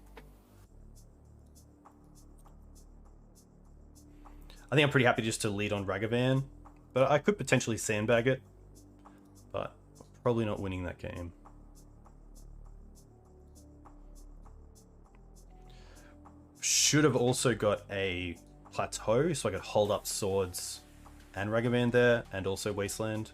I think I'm pretty happy just to lead on Ragavan, but I could potentially sandbag it, but probably not winning that game. Should have also got a plateau so I could hold up swords and Ragavan there, and also Wasteland.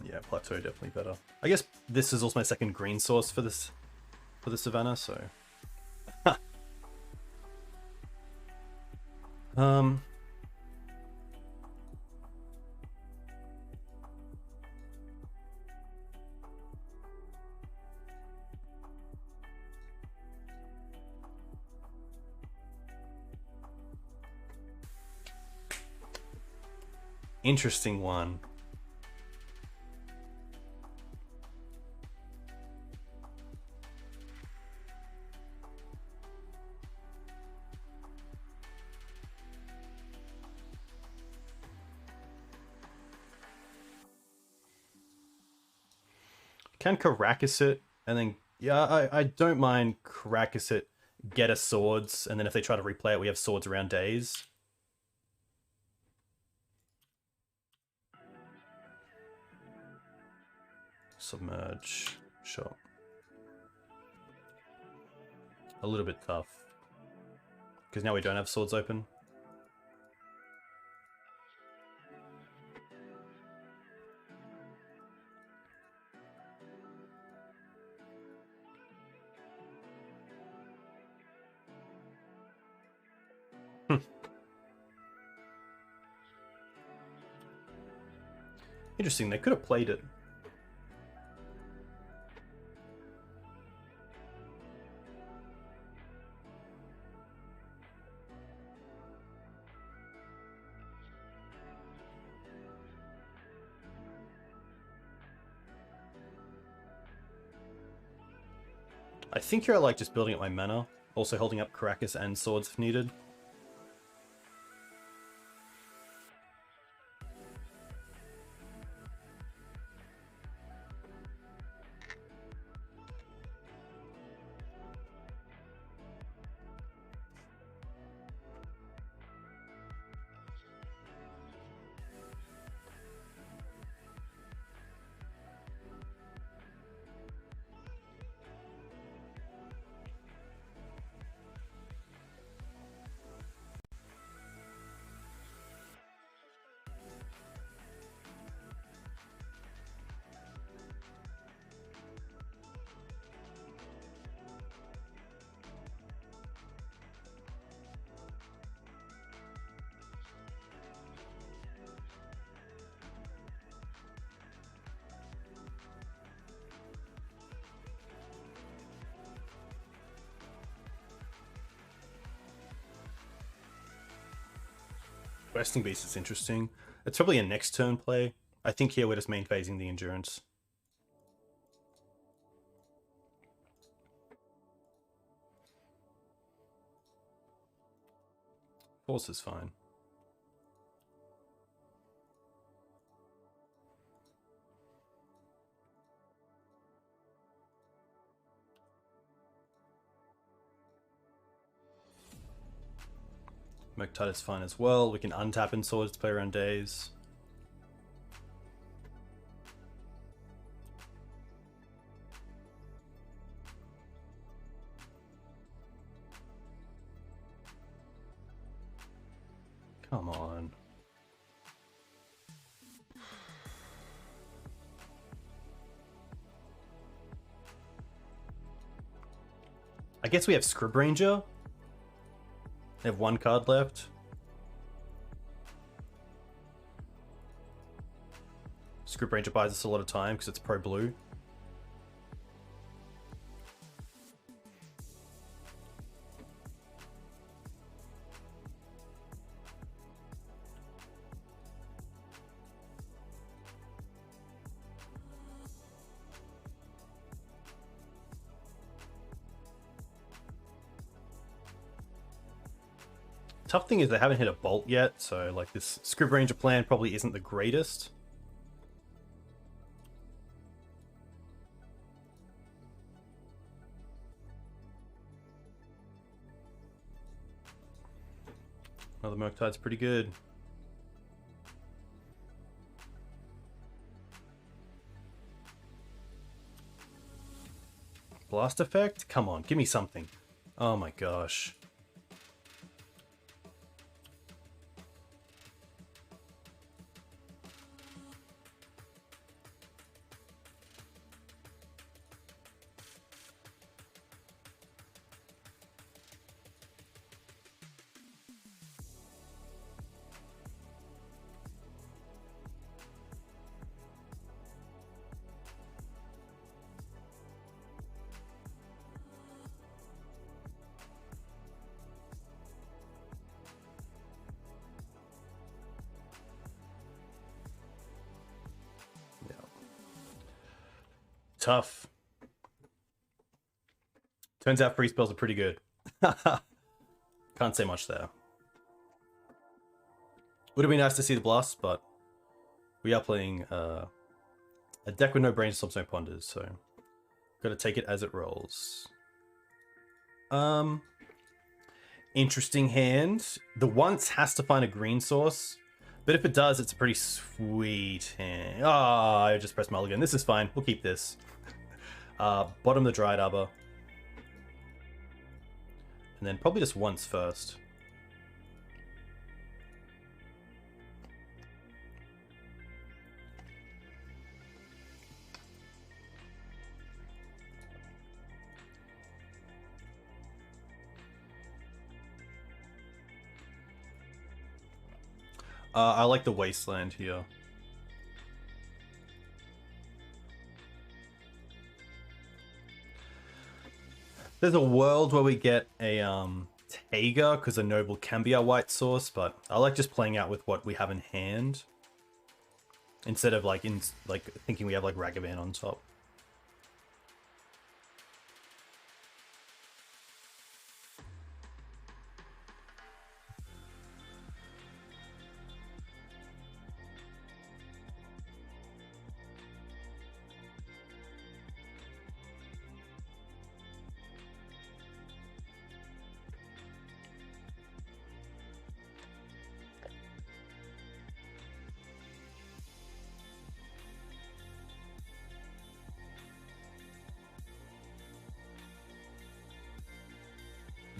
Yeah, plateau definitely better. I guess this is also my second green source for this the Savannah, so interesting one. Can Caracas it, and then yeah, I don't mind Caracas it, get a swords, and then if they try to replay it, we have swords around days. Submerge, sure. A little bit tough because now we don't have swords open. Interesting, they could have played it. I think here I like just building up my mana, also holding up Caracas and swords if needed. Questing Beast is interesting. It's probably a next turn play. I think here we're just main phasing the endurance. Force is fine. Murktide is fine as well. We can untap in swords to play around days. Come on. I guess we have Scrib Ranger. They have 1 card left. Scrib Ranger buys us a lot of time because it's pro blue. Tough thing is they haven't hit a bolt yet, so like this Scrib Ranger plan probably isn't the greatest. Another Murktide's pretty good. Blast effect? Come on, give me something. Oh my gosh. Tough. Turns out free spells are pretty good. Can't say much there. Would have been nice to see the blast, but we are playing a deck with no brainstorms, no ponders, so gotta take it as it rolls. Interesting hand. The once has to find a green source, but if it does, it's a pretty sweet hand. Oh, I just pressed mulligan. This is fine. We'll keep this. Bottom the Dryad Arbor. And then probably just once first. I like the Wasteland here. There's a world where we get a Taiga because a Noble can be our white source, but I like just playing out with what we have in hand instead of like thinking we have like Ragavan on top.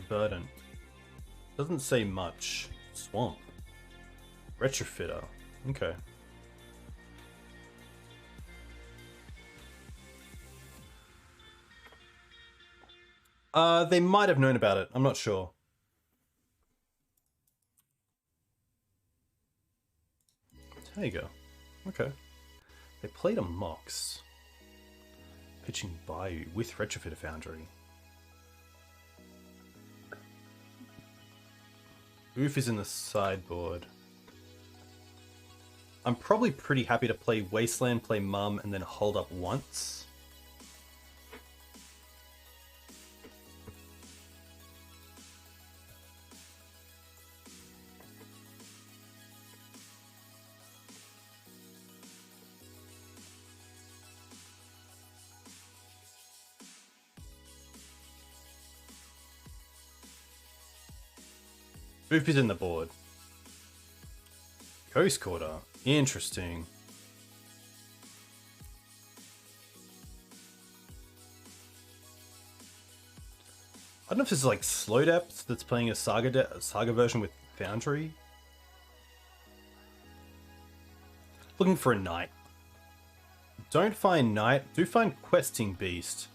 Burden. Doesn't say much. Swamp. Retrofitter. Okay. They might have known about it. I'm not sure. There you go. Okay. They played a Mox. Pitching Bayou with Retrofitter Foundry. Oof is in the sideboard. I'm probably pretty happy to play Wasteland, play Mum, and then hold up once. Oof is in the board. Ghost Quarter. Interesting. I don't know if this is like Slow Depth that's playing a Saga version with Foundry. Looking for a Knight. Don't find Knight. Do find Questing Beast.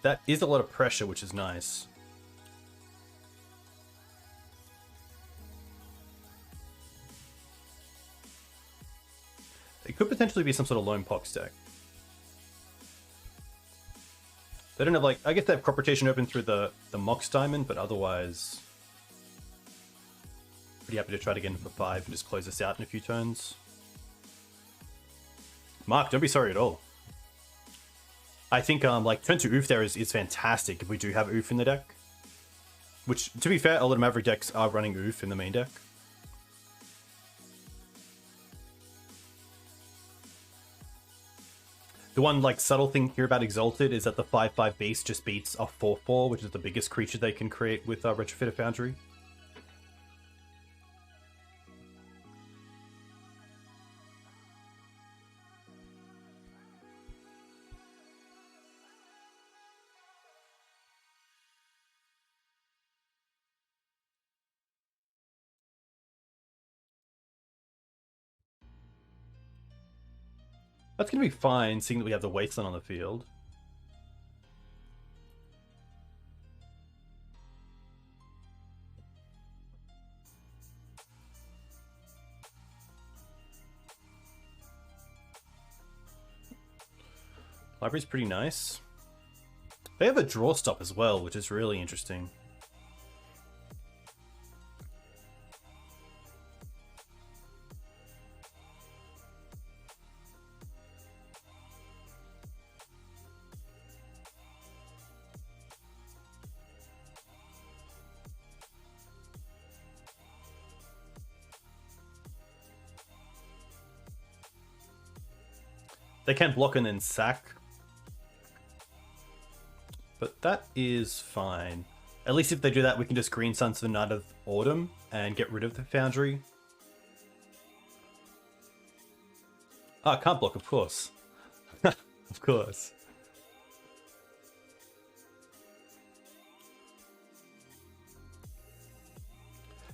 That is a lot of pressure, which is nice. It could potentially be some sort of lone pox deck. They don't have, like, I guess they have crop rotation open through the Mox Diamond, but otherwise pretty happy to try to get in for 5 and just close this out in a few turns. Mark, don't be sorry at all. I think like turn to Oof there is fantastic if we do have Oof in the deck. Which, to be fair, a lot of Maverick decks are running Oof in the main deck. The one like subtle thing here about Exalted is that the 5/5 base just beats a 4/4, which is the biggest creature they can create with Retrofitter Foundry. That's going to be fine, seeing that we have the Wasteland on the field. Library's pretty nice. They have a draw stop as well, which is really interesting. They can block and then sack. But that is fine. At least if they do that, we can just Green Suns the Night of Autumn and get rid of the Foundry. Ah, can't block, of course. Of course.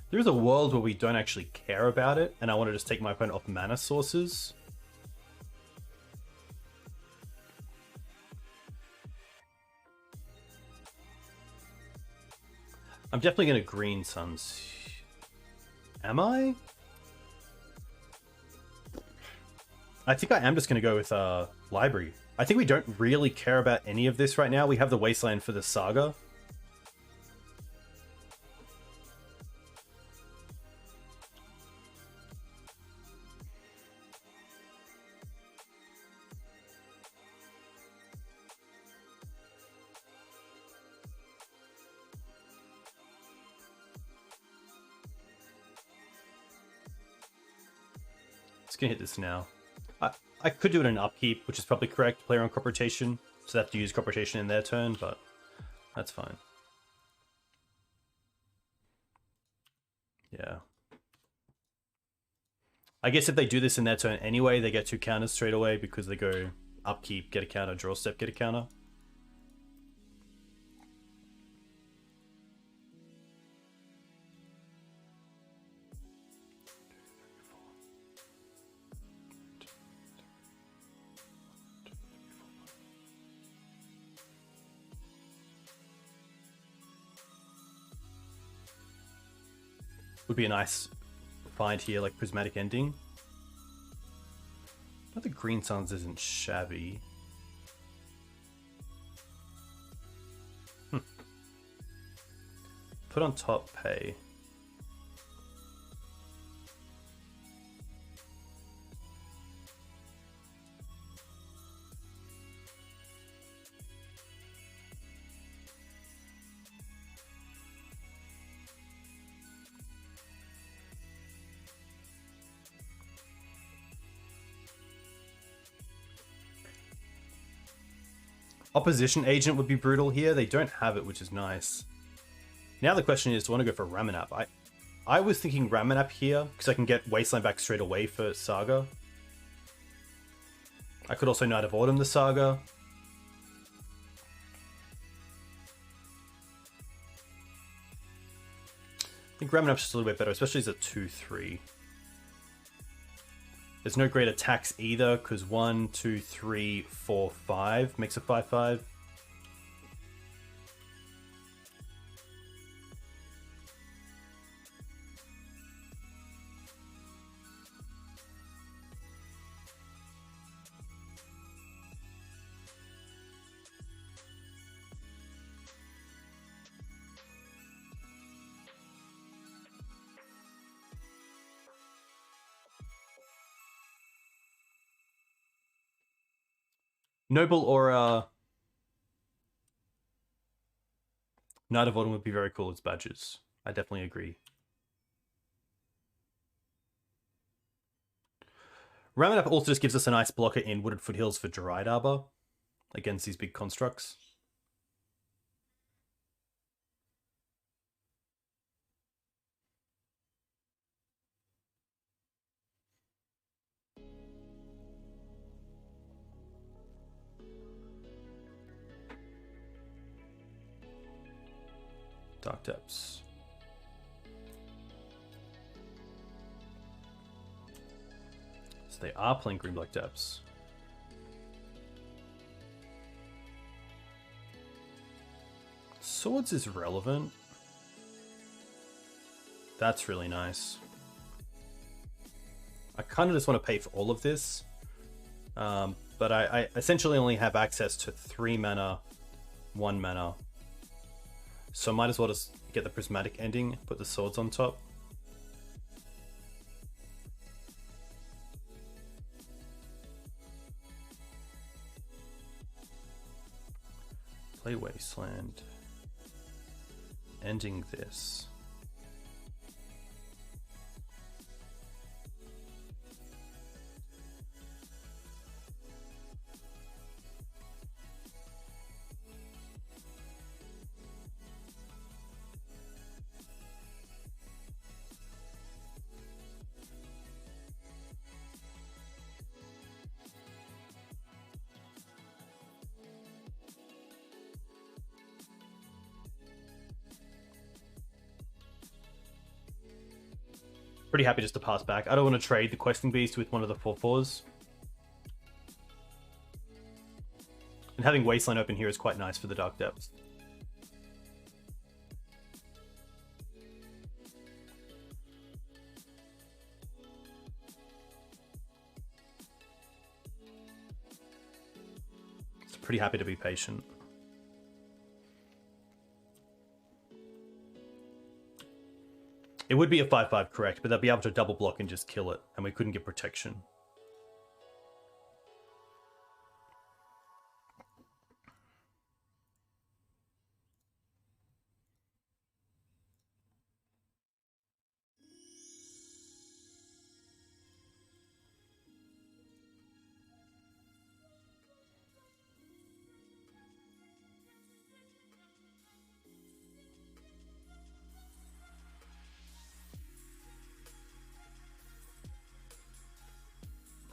There's a world where we don't actually care about it, and I want to just take my opponent off mana sources. I'm definitely going to Green Suns. Am I? I think I am just going to go with Library. I think we don't really care about any of this right now. We have the Wasteland for the Saga. Gonna hit this now. I could do it in upkeep, which is probably correct. Player on crop rotation, so they have to use crop rotation in their turn, but that's fine. Yeah. I guess if they do this in their turn anyway, they get 2 counters straight away because they go upkeep, get a counter, draw step, get a counter. Would be a nice find here, like Prismatic Ending. But the Green Suns isn't shabby. Put on top, pay. Opposition Agent would be brutal here. They don't have it, which is nice. Now the question is, do I want to go for Ramanap? I was thinking Ramanap here, because I can get Wasteland back straight away for Saga. I could also Night of Autumn the Saga. I think Ramanap's just a little bit better, especially as a 2/3. There's no great attacks either, because 1, 2, 3, 4, 5 makes a 5/5. Noble Aura. Knight of Autumn would be very cool as badges. I definitely agree. Roundup also just gives us a nice blocker in Wooded Foothills for Dryad Arbor against these big constructs. Dark Depths. So they are playing Green Black Depths. Swords is relevant. That's really nice. I kind of just want to pay for all of this. But I essentially only have access to 3 mana, 1 mana. So I might as well just get the prismatic ending, put the swords on top. Play Wasteland. Ending this. Pretty happy just to pass back. I don't want to trade the Questing Beast with one of the 4/4s. And having Wasteland open here is quite nice for the Dark Depths. It's pretty happy to be patient. It would be a 5/5 correct, but they'd be able to double block and just kill it, and we couldn't get protection.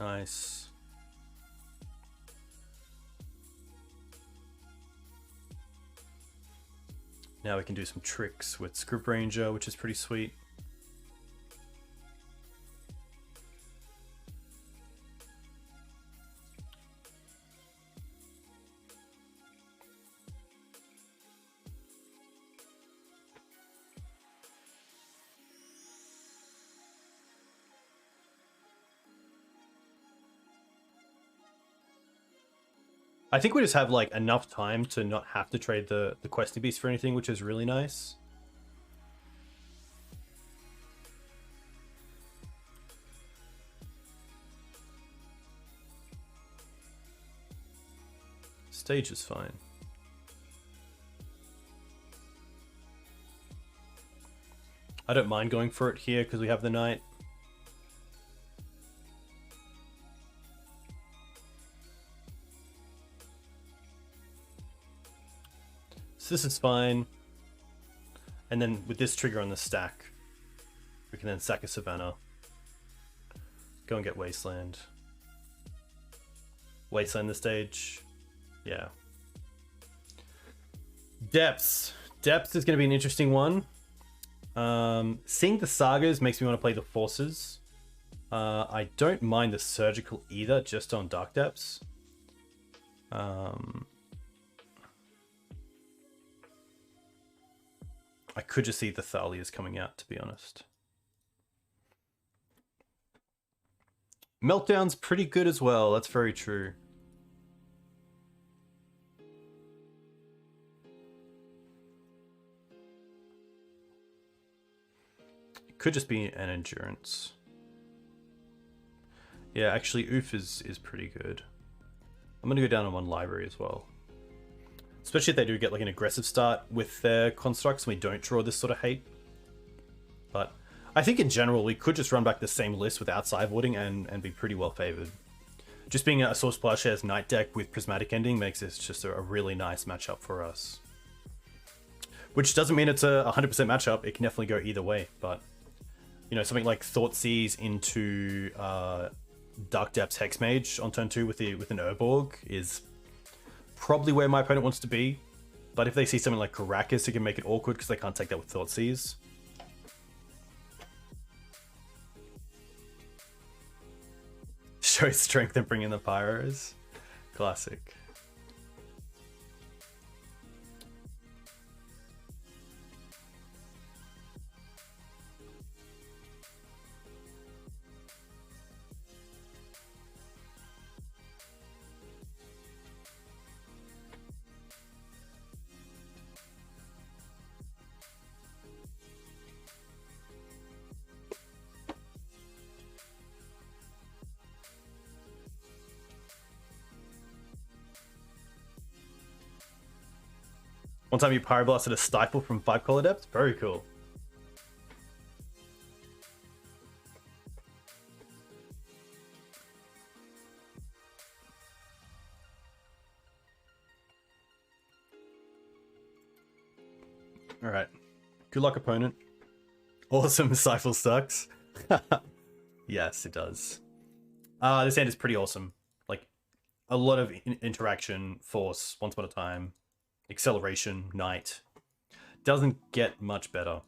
Nice. Now we can do some tricks with Script Ranger, which is pretty sweet. I think we just have like enough time to not have to trade the Questing Beast for anything, which is really nice. Stage is fine. I don't mind going for it here because we have the knight. So this is fine. And then with this trigger on the stack, we can then sack a Savannah. Go and get Wasteland. Wasteland the stage. Yeah. Depths. Depths is going to be an interesting one. Seeing the Sagas makes me want to play the Forces. I don't mind the Surgical either, just on Dark Depths. I could just see the Thalias coming out, to be honest. Meltdown's pretty good as well, that's very true. It could just be an Endurance. Yeah, actually Oof is pretty good. I'm going to go down on one library as well. Especially if they do get like an aggressive start with their constructs and we don't draw this sort of hate. But I think in general we could just run back the same list without sideboarding and be pretty well favored. Just being a Source Plowshares Knight deck with Prismatic Ending makes this just a really nice matchup for us. Which doesn't mean it's a 100% matchup, it can definitely go either way, but you know, something like Thoughtseize into Dark Depths Hexmage on turn 2 with an Urborg is probably where my opponent wants to be. But if they see something like Karakas, it can make it awkward because they can't take that with Thoughtseize. Show strength and bring in the Pyros. Classic. One time you Pyroblasted a Stifle from 5 color depth? Very cool. Alright. Good luck, opponent. Awesome, Stifle sucks. Yes, it does. This hand is pretty awesome. Like, a lot of interaction, force, once upon a time. Acceleration, Knight. Doesn't get much better.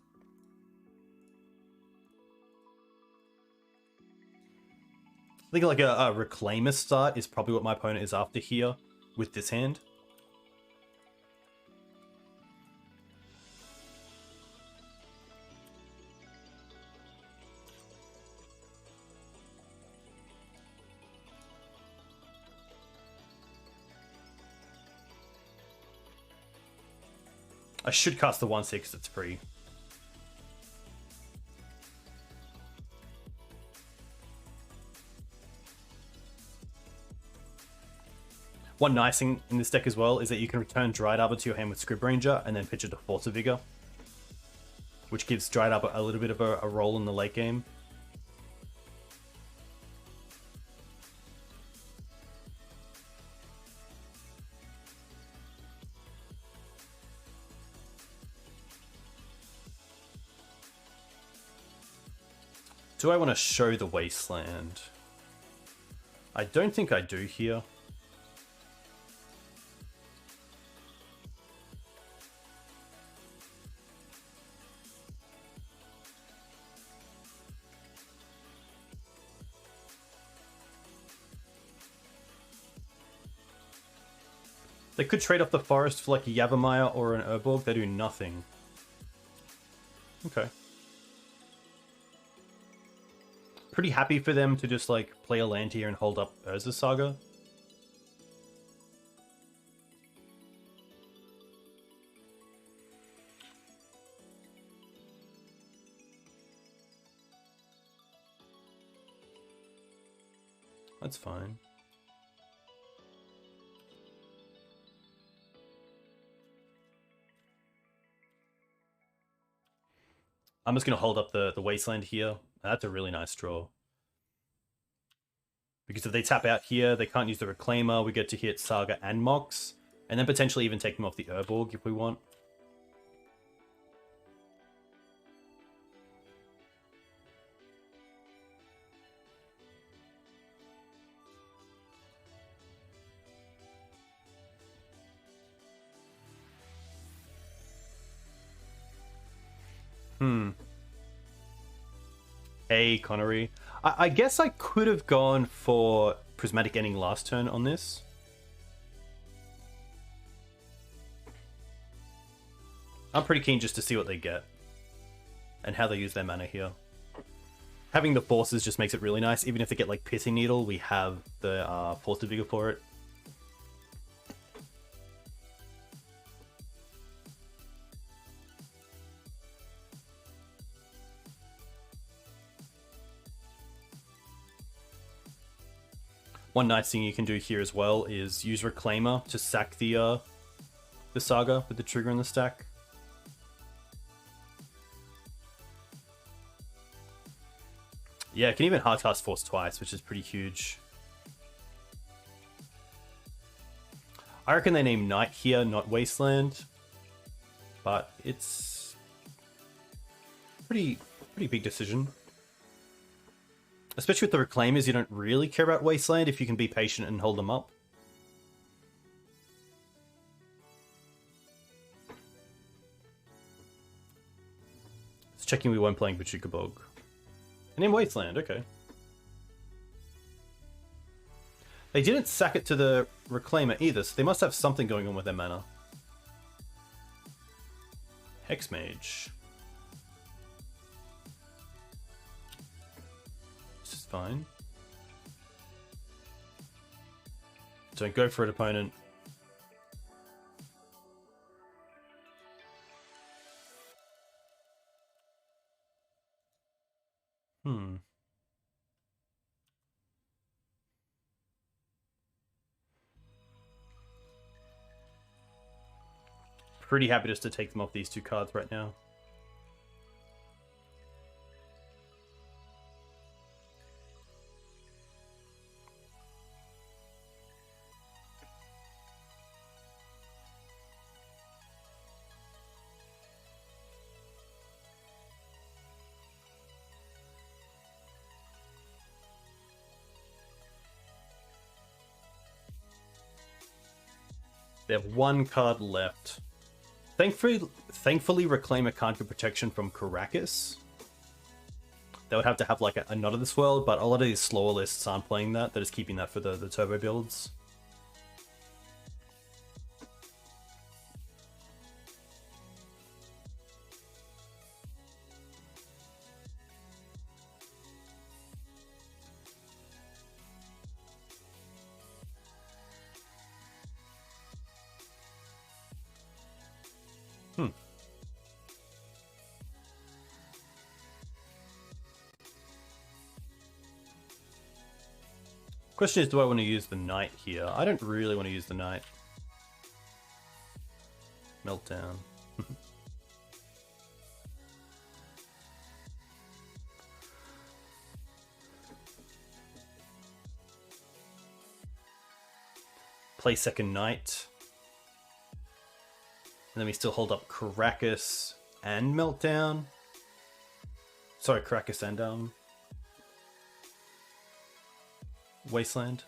I think like a Reclaimer start is probably what my opponent is after here with this hand. I should cast the 1/6, it's free. One nice thing in this deck as well is that you can return Dryad Arbor to your hand with Scrib Ranger and then pitch it to Force of Vigor, which gives Dryad Arbor a little bit of a role in the late game. Do I want to show the Wasteland? I don't think I do here. They could trade off the forest for like a Yavimaya or an Urborg. They do nothing. Okay. Pretty happy for them to just like play a land here and hold up Urza Saga. That's fine. I'm just going to hold up the Wasteland here. That's a really nice draw. Because if they tap out here, they can't use the Reclaimer. We get to hit Saga and Mox. And then potentially even take them off the Urborg if we want. Hey, Connery. I guess I could have gone for Prismatic Ending last turn on this. I'm pretty keen just to see what they get. And how they use their mana here. Having the forces just makes it really nice. Even if they get like Pithing Needle, we have the Force of Vigor for it. One nice thing you can do here as well is use Reclaimer to sack the Saga with the trigger in the stack. Yeah, it can even hardcast Force twice, which is pretty huge. I reckon they name Night here, not Wasteland. But it's pretty big decision. Especially with the Reclaimers, you don't really care about Wasteland if you can be patient and hold them up. It's checking we weren't playing Bachuka Bog. And in Wasteland, okay. They didn't sack it to the Reclaimer either, so they must have something going on with their mana. Hexmage. This is fine. Don't go for it, opponent. Pretty happy just to take them off these two cards right now. They have one card left. Thankfully, Reclaimer can't get protection from Karakas. They would have to have like a Not of This World, but a lot of these slower lists aren't playing that. They're just keeping that for the turbo builds. Question is, do I want to use the Knight here? I don't really want to use the Knight. Meltdown. Play second Knight. And then we still hold up Karakas and Meltdown. Sorry, Karakas and Wasteland.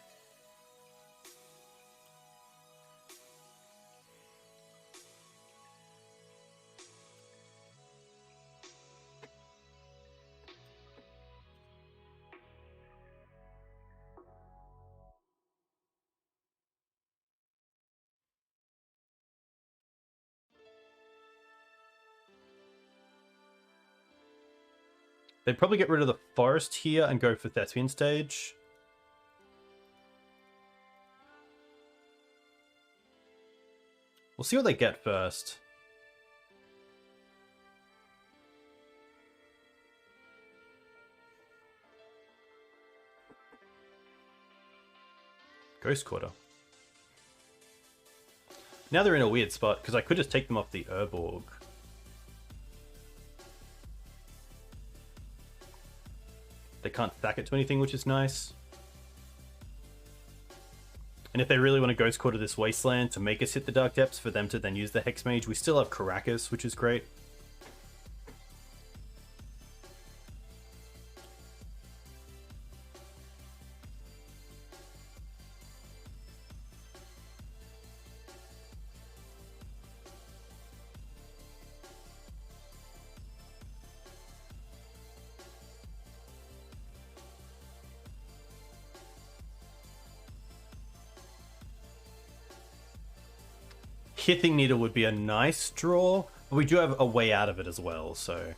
They'd probably get rid of the forest here and go for Thespian Stage. We'll see what they get first. Ghost Quarter. Now they're in a weird spot, because I could just take them off the Urborg. They can't stack it to anything, which is nice. And if they really want to Ghost Quarter this Wasteland to make us hit the Dark Depths for them to then use the Hexmage, we still have Karakas, which is great. Hithing Needle would be a nice draw, but we do have a way out of it as well, so...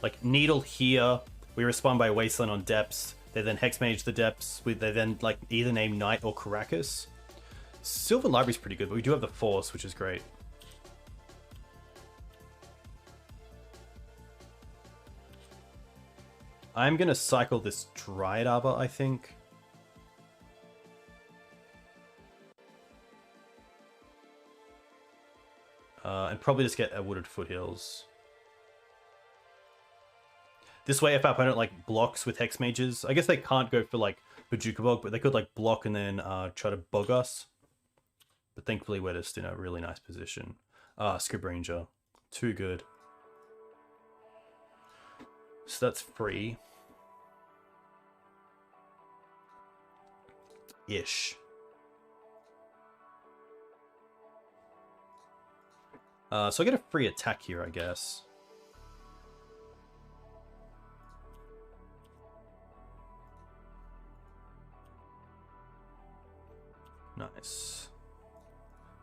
Like, Needle here, we respond by Wasteland on Depths, they then Hexmage the Depths, they then, like, either name Knight or Karakas. Sylvan Library's pretty good, but we do have the Force, which is great. I'm gonna cycle this Dryad Arbor, I think. I'd probably just get a Wooded Foothills. This way, if our opponent like blocks with Hex Mages, I guess they can't go for like Bojuka Bog, but they could like block and then try to bog us. But thankfully, we're just in a really nice position. Scrib Ranger, too good. So that's free. Ish. So I get a free attack here, I guess. Nice.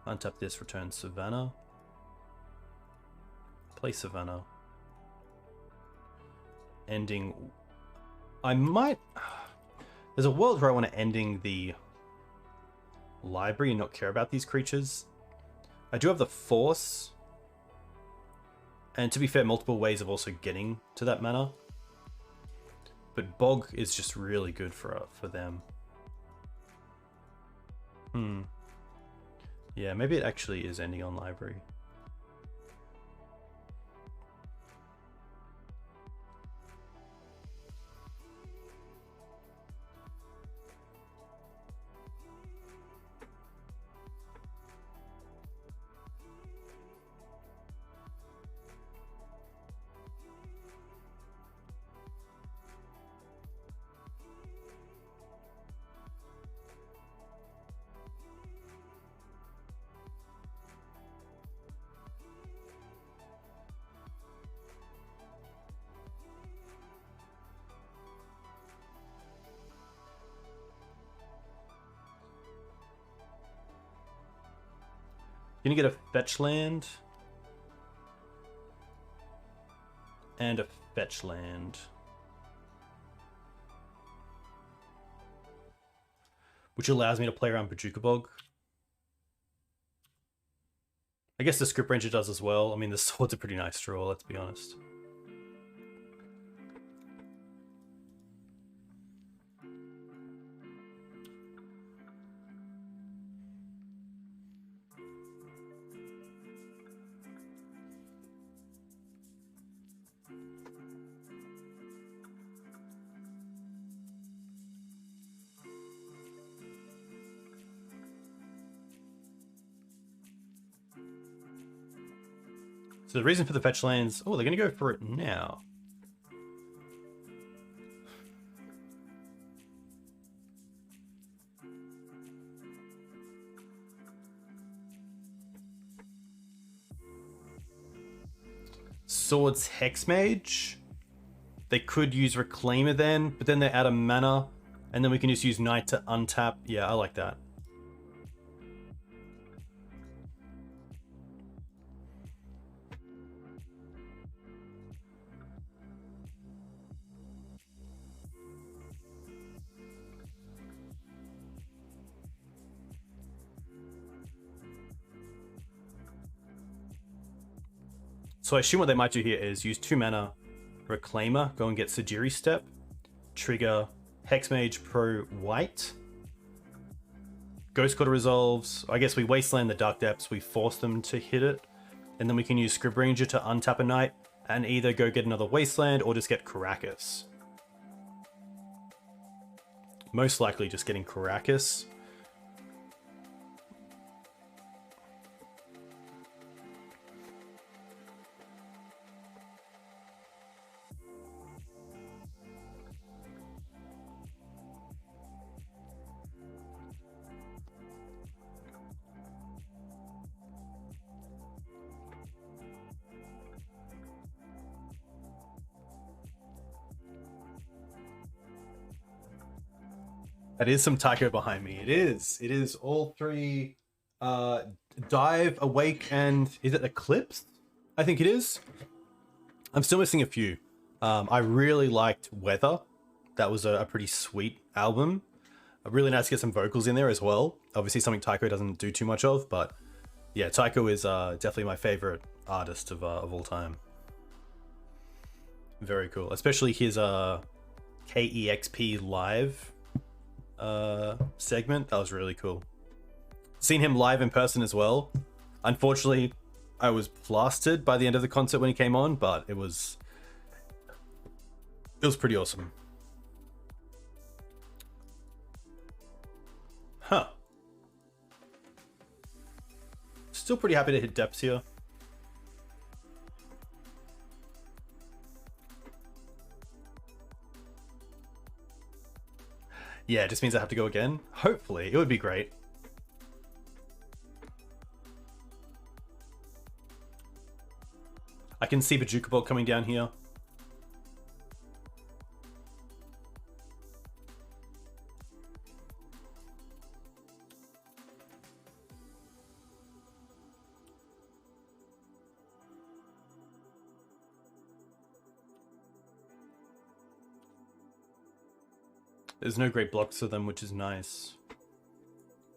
Untap this, return Savannah. Play Savannah. Ending... I might... There's a world where I want to ending the library and not care about these creatures. I do have the Force. And to be fair, multiple ways of also getting to that mana. But Bog is just really good for them. Yeah, maybe it actually is ending on library. Gonna get a fetch land. And a fetch land. Which allows me to play around Bojuka Bog. I guess the Script Ranger does as well. I mean, the sword's a pretty nice draw, let's be honest. So the reason for the fetch lands... Oh, they're going to go for it now. Swords Hexmage. They could use Reclaimer then, but then they're out of mana. And then we can just use Knight to untap. Yeah, I like that. So I assume what they might do here is use 2 mana, Reclaimer, go and get Sajiri Step, trigger Hexmage Pro White, Ghost Quarter resolves. I guess we Wasteland the Dark Depths, we force them to hit it, and then we can use Scrib Ranger to untap a Knight and either go get another Wasteland or just get Karakas. Most likely just getting Karakas. That is some Tycho behind me. It is. It is all 3 Dive, Awake, and is it Eclipse? I think it is. I'm still missing a few. I really liked Weather. That was a pretty sweet album. Really nice to get some vocals in there as well. Obviously something Tycho doesn't do too much of, but yeah, Tycho is definitely my favorite artist of all time. Very cool. Especially his KEXP live segment. That was really cool. Seen him live in person as well. Unfortunately, I was plastered by the end of the concert when he came on, but it was pretty awesome. Huh. Still pretty happy to hit depths here. Yeah, it just means I have to go again. Hopefully, it would be great. I can see Bajuka Bolt coming down here. There's no great blocks for them, which is nice.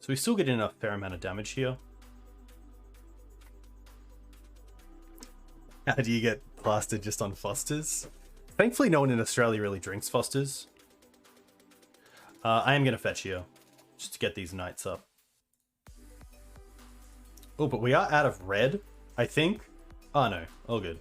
So we still get in a fair amount of damage here. How do you get plastered just on Fosters? Thankfully, no one in Australia really drinks Fosters. I am going to fetch here, just to get these knights up. Oh, but we are out of red, I think. Oh no, all good.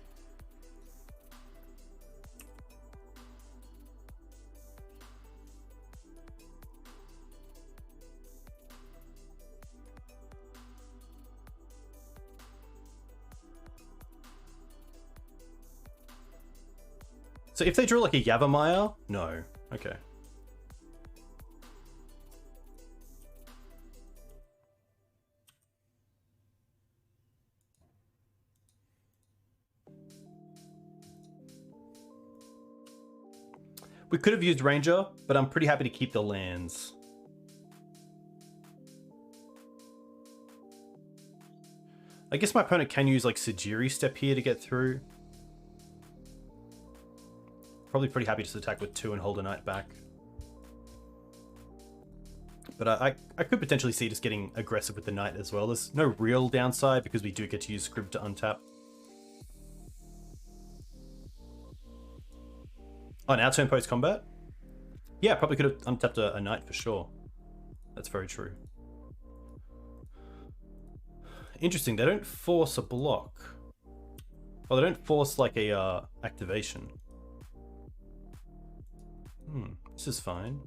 So if they draw like a Yavimaya, no. Okay. We could have used Ranger, but I'm pretty happy to keep the lands. I guess my opponent can use like Sajiri Step here to get through. Probably pretty happy to just attack with 2 and hold a knight back. But I could potentially see just getting aggressive with the knight as well. There's no real downside because we do get to use Scrib to untap. Oh, now turn post combat? Yeah, probably could have untapped a knight for sure. That's very true. Interesting, they don't force a block. Oh, they don't force like a activation. This is fine.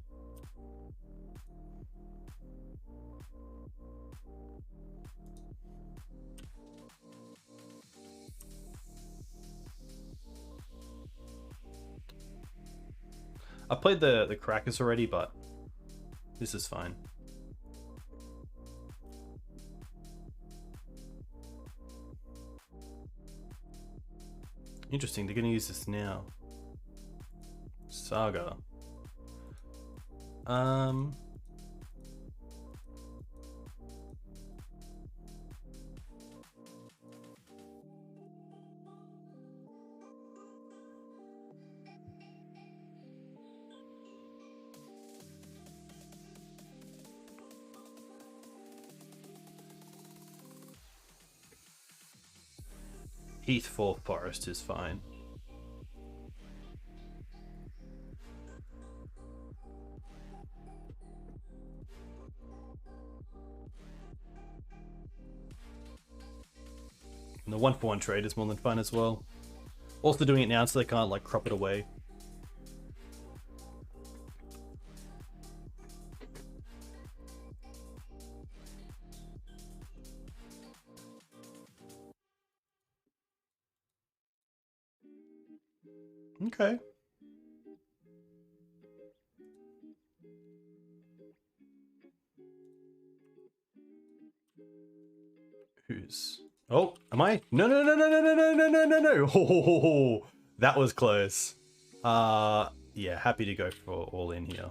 I played the Crackers already, but this is fine. Interesting, they're going to use this now. Saga. Heath for Forest is fine. And the 1-for-1 trade is more than fun as well. Also doing it now so they can't like crop it away. Okay. Who's... Oh, am I? No, no, no, no, no, no, no, no, no, no, no. Oh, that was close. Yeah, happy to go for all in here.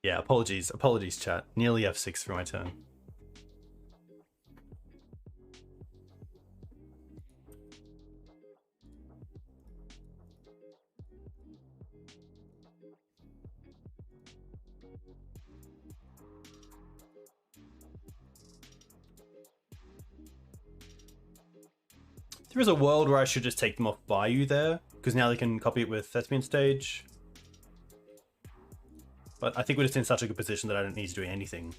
Yeah, apologies, chat. Nearly F6 for my turn. There is a world where I should just take them off Bayou there, because now they can copy it with Thespian Stage. But I think we're just in such a good position that I don't need to do anything.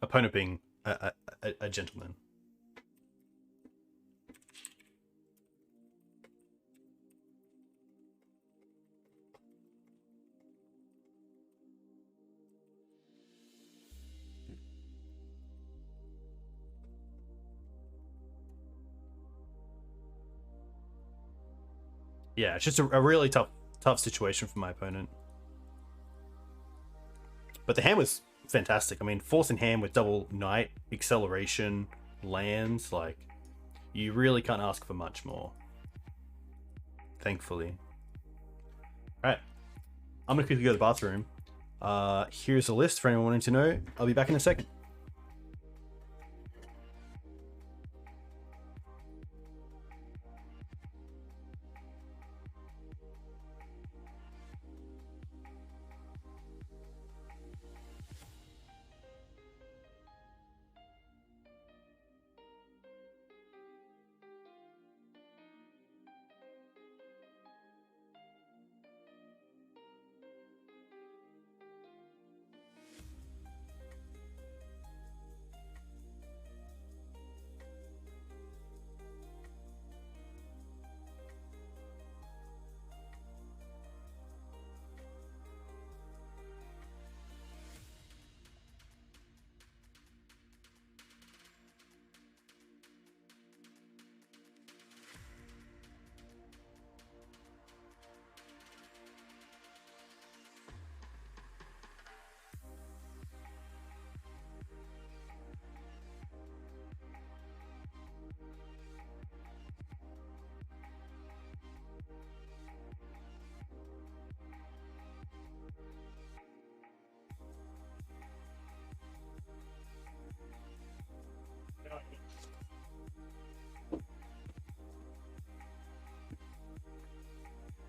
Opponent being a gentleman. Yeah, it's just a really tough situation for my opponent. But the hand was fantastic. I mean, force in hand with double knight, acceleration, lands, like, you really can't ask for much more. Thankfully. Alright. I'm gonna quickly go to the bathroom. Here's a list for anyone wanting to know. I'll be back in a second.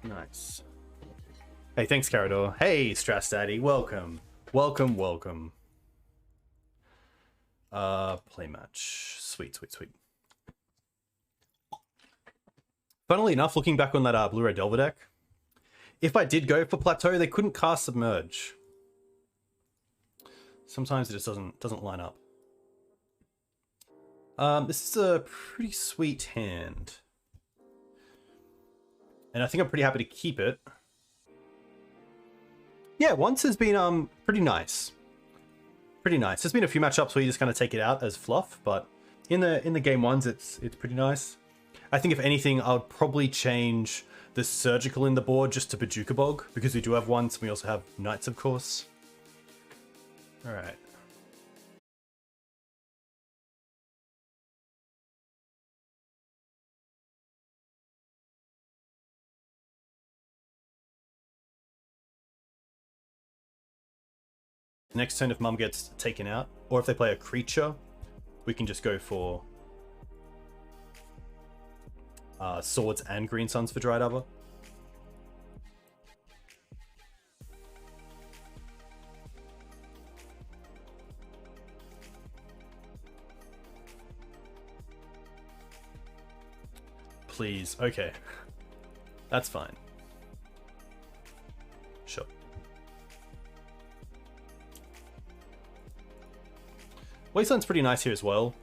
Nice. Hey, thanks, Carador. Hey, Strass Daddy. Welcome. Welcome, welcome. Play match. Sweet, sweet, sweet. Funnily enough, looking back on that Blue-Red Delver deck, if I did go for Plateau, they couldn't cast Submerge. Sometimes it just doesn't line up. This is a pretty sweet hand. And I think I'm pretty happy to keep it. Yeah, once has been pretty nice. Pretty nice. There's been a few matchups where you just kind of take it out as fluff, but in the game ones, it's pretty nice. I think if anything, I would probably change the surgical in the board just to Paducah Bog, because we do have ones, and we also have knights, of course. All right. Next turn, if Mum gets taken out, or if they play a creature, we can just go for swords and green suns for Dryad Arbor. Please, okay. That's fine. Sure. Wasteland's pretty nice here as well.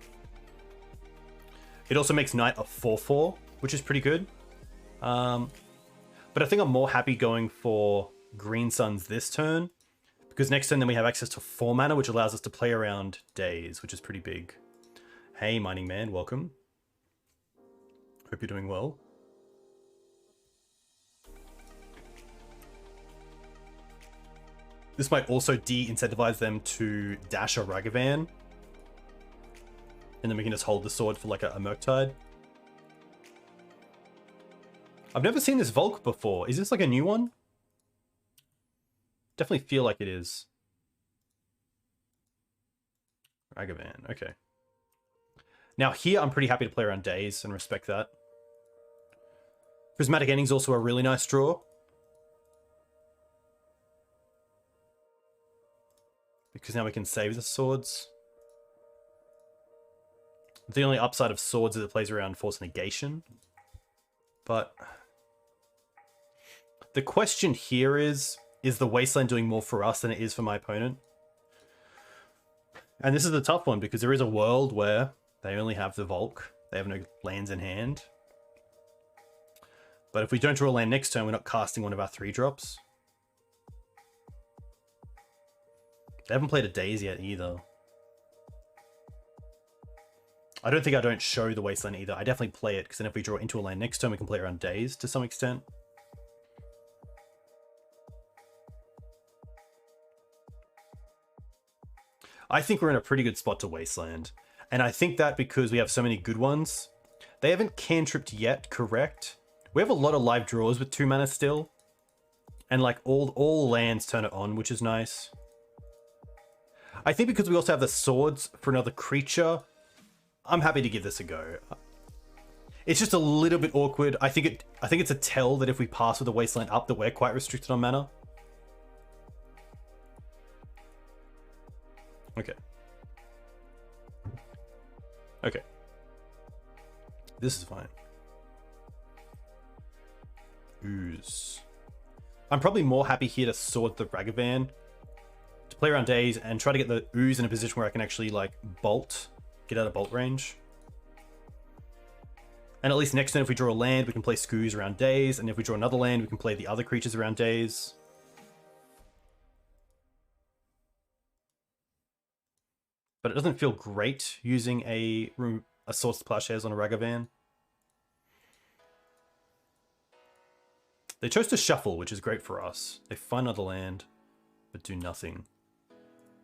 It also makes Knight a 4/4, which is pretty good. But I think I'm more happy going for Green Suns this turn, because next turn then we have access to 4 mana, which allows us to play around days, which is pretty big. Hey, Mining Man, welcome. Hope you're doing well. This might also de-incentivize them to dash a Ragavan. And then we can just hold the sword for like a Murktide. I've never seen this Volk before. Is this like a new one? Definitely feel like it is. Ragavan, okay. Now here, I'm pretty happy to play around days and respect that. Prismatic Ending's also a really nice draw. Because now we can save the swords. The only upside of swords is it plays around Force Negation. But the question here is the Wasteland doing more for us than it is for my opponent? And this is a tough one because there is a world where they only have the Volk. They have no lands in hand. But if we don't draw a land next turn, we're not casting one of our 3-drops. They haven't played a Daze yet either. I don't think I don't show the Wasteland either. I definitely play it, because then if we draw into a land next turn, we can play around Daze to some extent. I think we're in a pretty good spot to Wasteland. And I think that because we have so many good ones. They haven't cantripped yet, correct? We have a lot of live draws with 2 mana still. And like all lands turn it on, which is nice. I think because we also have the swords for another creature, I'm happy to give this a go. It's just a little bit awkward. I think it's a tell that if we pass with the Wasteland up, that we're quite restricted on mana. Okay. Okay. This is fine. Ooze. I'm probably more happy here to sword the Ragavan, to play around Days and try to get the Ooze in a position where I can actually like bolt, get out of bolt range. And at least next turn if we draw a land, we can play Skoos around Days, and if we draw another land, we can play the other creatures around Days. But it doesn't feel great using a Swords to Plowshares on a Ragavan. They chose to shuffle, which is great for us. They find another land, but do nothing.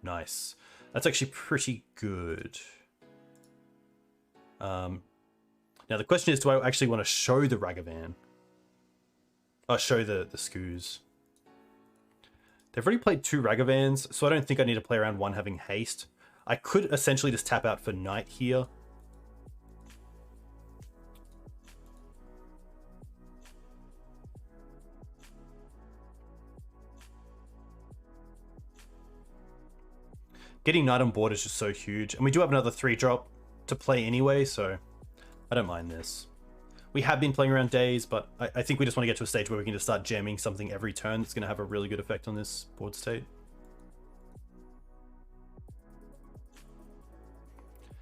Nice. That's actually pretty good. Now the question is, do I actually want to show the Ragavan? Oh, show the Skoos. They've already played 2 Ragavans, so I don't think I need to play around one having haste. I could essentially just tap out for Night here. Getting Night on board is just so huge. And we do have another 3-drop to play anyway, so I don't mind this. We have been playing around Days, but I think we just want to get to a stage where we can just start jamming something every turn that's going to have a really good effect on this board state.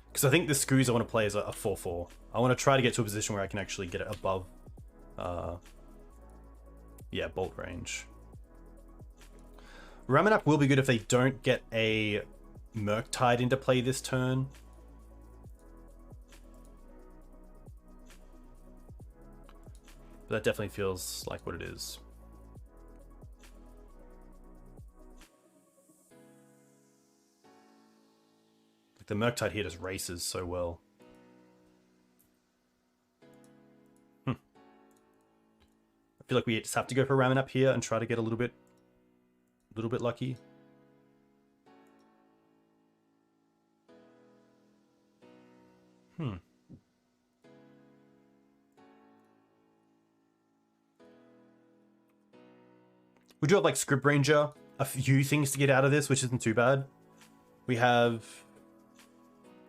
Because I think the Skoos I want to play is a 4-4. I want to try to get to a position where I can actually get it above, yeah, bolt range. Ramanap will be good if they don't get a Murktide into play this turn. But that definitely feels like what it is. Like the Murktide here just races so well. I feel like we just have to go for Ramanap here and try to get a little bit lucky. We do have like Script Ranger, a few things to get out of this, which isn't too bad. We have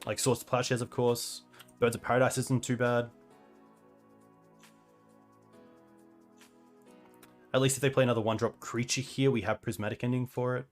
like Swords to Plowshares, of course. Birds of Paradise isn't too bad. At least if they play another 1-drop creature here, we have Prismatic Ending for it.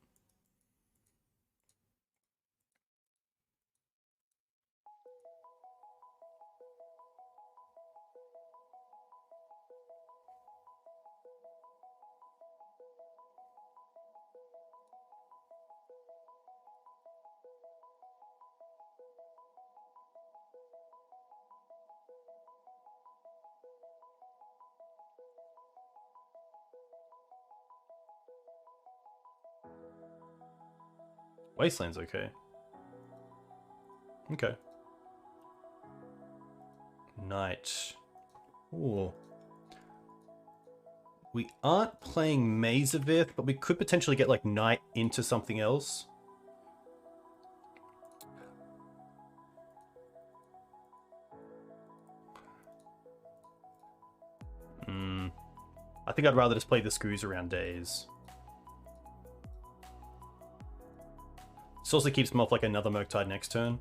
Wasteland's okay. Okay. Night. Ooh. We aren't playing Zenith, but we could potentially get like Night into something else. I think I'd rather just play the Screws around days. This also keeps them off like another Murktide next turn.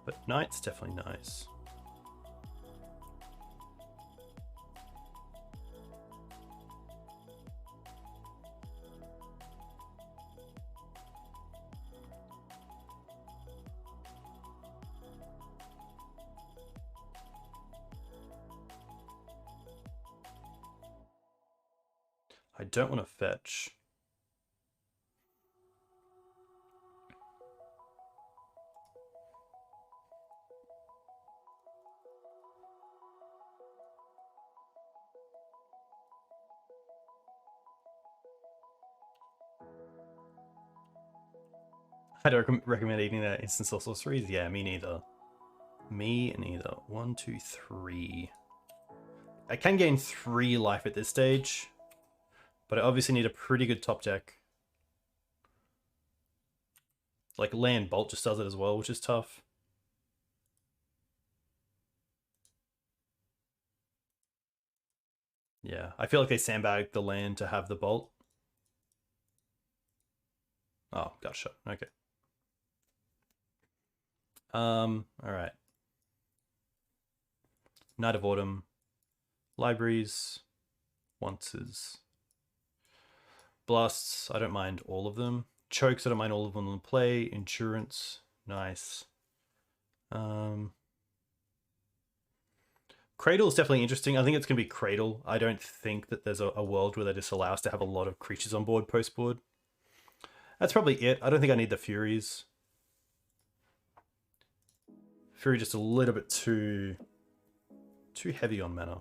But Night's definitely nice. I don't want to fetch. I don't recommend eating that instant sorceries. Yeah, me neither. Me neither. 1, 2, 3. I can gain 3 life at this stage, but I obviously need a pretty good top deck. Like Land Bolt just does it as well, which is tough. Yeah, I feel like they sandbagged the land to have the Bolt. Oh, gotcha. Okay. Alright. Night of Autumn. Libraries. Onces. Blasts, I don't mind all of them. Chokes, I don't mind all of them on play. Endurance, nice. Cradle is definitely interesting. I think it's going to be Cradle. I don't think that there's a world where they just allow us to have a lot of creatures on board post-board. That's probably it. I don't think I need the Furies. Fury just a little bit too heavy on mana.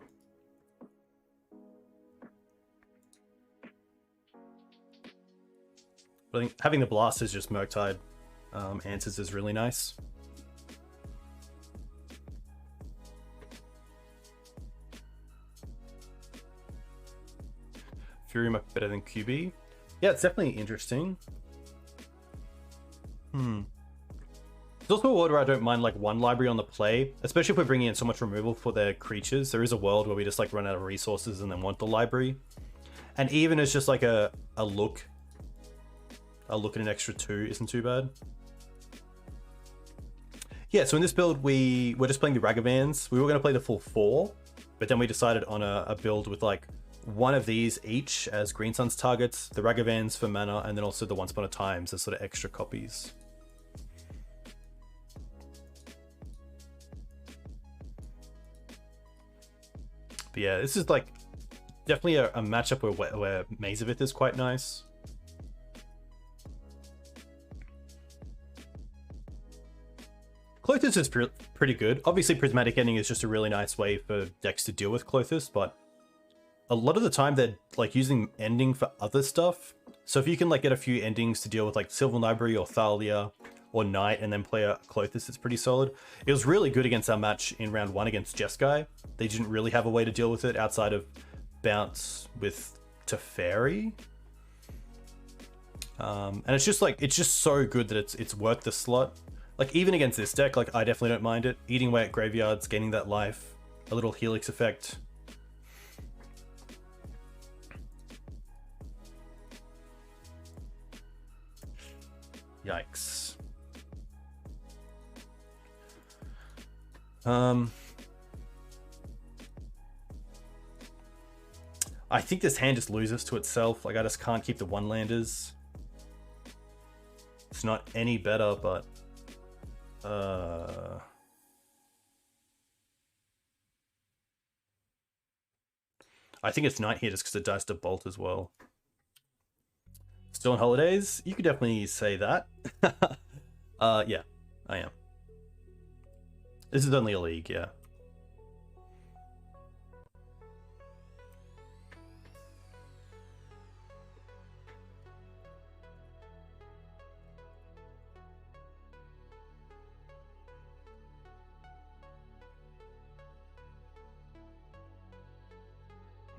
But I think having the Blast as just Murktide answers is really nice. Fury might be better than QB. Yeah, it's definitely interesting. There's also a world where I don't mind like one library on the play, especially if we're bringing in so much removal for their creatures. There is a world where we just like run out of resources and then want the library. And even as just like a look at an extra 2 isn't too bad. Yeah, so in this build we're just playing the Ragavans. We were going to play the full 4, but then we decided on a build with like one of these each as Green Sun's targets, the Ragavans for mana, and then also the Once Upon a Times as sort of extra copies. But yeah, this is like definitely a matchup where Zenith is quite nice. Clothis is pretty good. Obviously, Prismatic Ending is just a really nice way for decks to deal with Clothis, but a lot of the time they're like using Ending for other stuff. So if you can like get a few endings to deal with like Sylvan Library or Thalia or Night and then play a Clothis, it's pretty solid. It was really good against our match in round 1 against Jeskai. They didn't really have a way to deal with it outside of bounce with Teferi. And it's just like, it's just so good that it's worth the slot. Like even against this deck, like I definitely don't mind it. Eating away at graveyards, gaining that life, a little Helix effect. Yikes. I think this hand just loses to itself. Like I just can't keep the one-landers. It's not any better, but I think it's Night here just because it dies to Bolt as well. Still on holidays? You could definitely say that. Yeah, I am. This is only a league, yeah.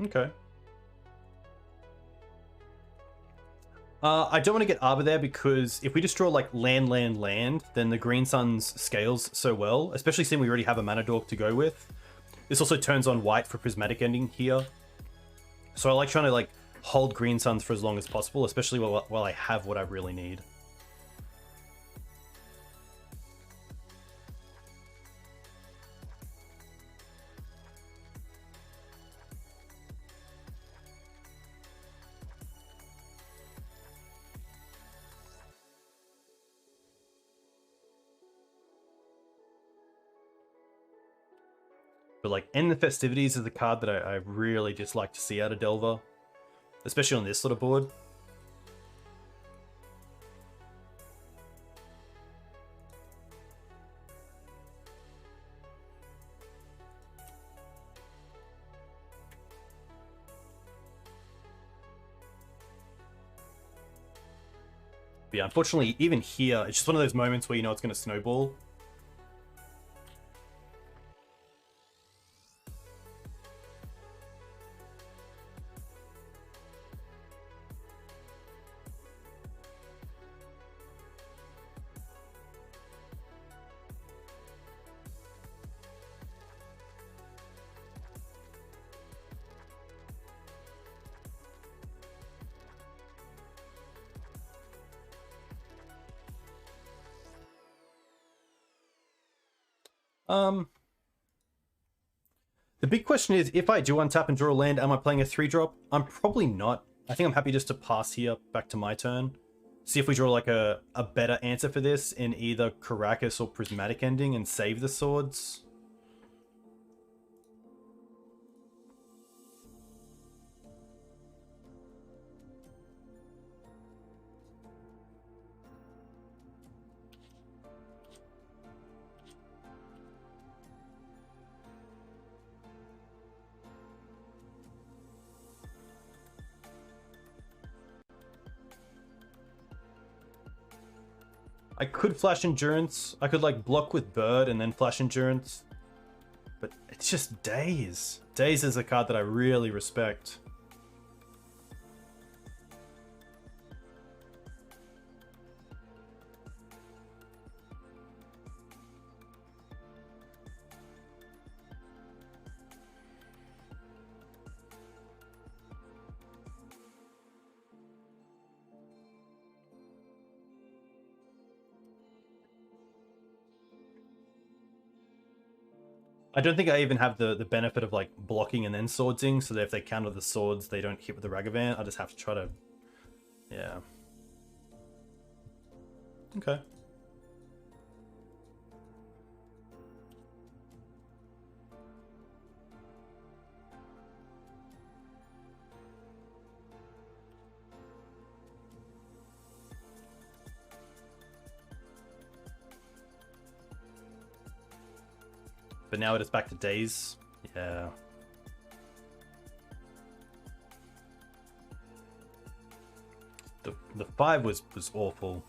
Okay. I don't want to get Arbor there because if we just draw like land, then the Green Suns scales so well, especially seeing we already have a Mana Dork to go with. This also turns on white for Prismatic Ending here. So I like trying to like hold Green Suns for as long as possible, especially while I have what I really need. But like End the Festivities is the card that I really just like to see out of Delver, especially on this sort of board. But yeah, unfortunately, even here, it's just one of those moments where you know it's going to snowball. The big question is, if I do untap and draw a land, am I playing a 3-drop? I'm probably not. I think I'm happy just to pass here back to my turn. See if we draw like a better answer for this in either Caracas or Prismatic Ending and save the swords. I could Flash Endurance. I could like block with Bird and then Flash Endurance. But it's just Daze. Daze is a card that I really respect. I don't think I even have the benefit of like blocking and then swordsing, so that if they counter the swords, they don't hit with the Ragavan. I just have to try to, yeah. Okay. But now it is back to Daze. Yeah. The 5 was awful.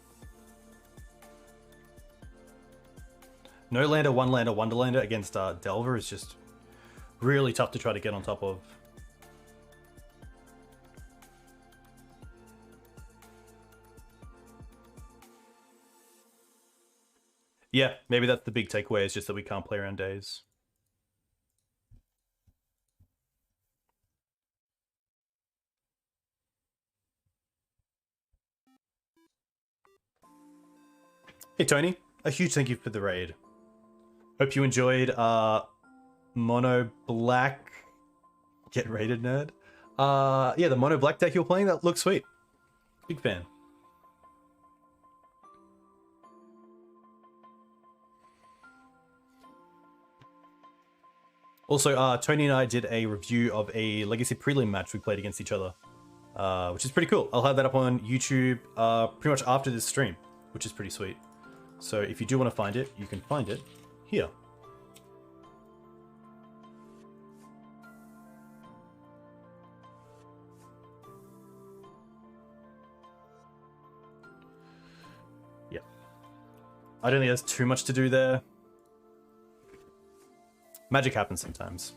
No lander, one lander, Wonderlander against Delver is just really tough to try to get on top of. Yeah, maybe that's the big takeaway, is just that we can't play around Daze. Hey Tony, a huge thank you for the raid. Hope you enjoyed Mono Black. Get raided, nerd. Yeah, the Mono Black deck you were playing, that looks sweet. Big fan. Also, Tony and I did a review of a Legacy Prelim match we played against each other. which is pretty cool. I'll have that up on YouTube pretty much after this stream, which is pretty sweet. So if you do want to find it, you can find it here. Yeah. I don't think there's too much to do there. Magic happens sometimes.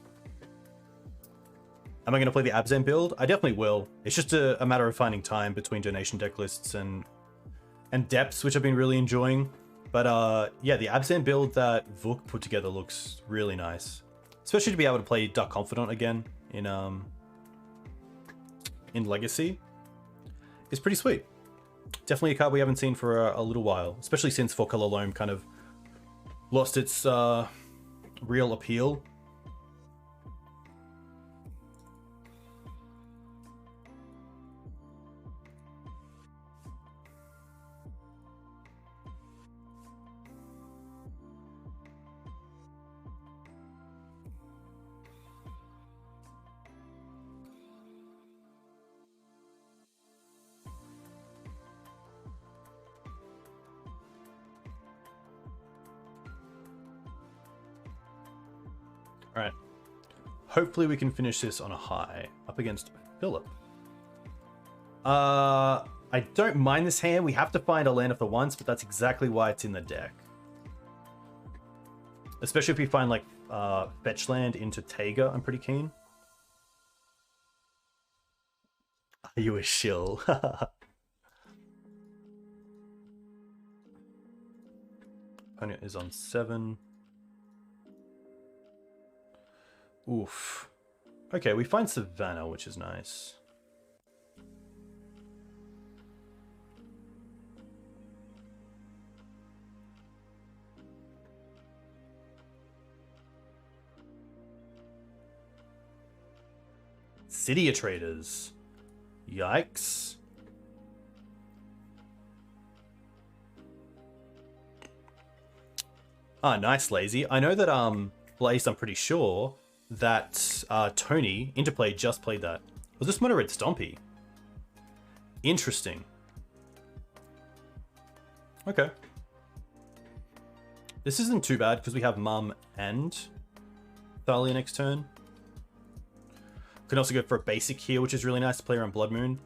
Am I going to play the Abzan build? I definitely will. It's just a matter of finding time between donation deck lists and depths, which I've been really enjoying. But yeah, the Abzan build that Vuk put together looks really nice. Especially to be able to play Dark Confidant again in Legacy. It's pretty sweet. Definitely a card we haven't seen for a little while. Especially since 4-color Loam kind of lost its real appeal. Alright. Hopefully we can finish this on a high. Up against Philip. I don't mind this hand. We have to find a land of the once, but that's exactly why it's in the deck. Especially if we find, like, fetch land into Taiga, I'm pretty keen. Are you a shill? Opponent is on 7. Oof. Okay, we find Savannah, which is nice. Cydia Traders. Yikes. Ah, nice, Lazy. I know that, Blaze, I'm pretty sure that Tony, Interplay, just played that. Was this Mono-R Stompy? Interesting. Okay. This isn't too bad because we have Mum and Thalia next turn. Can also go for a basic here, which is really nice to play around Blood Moon.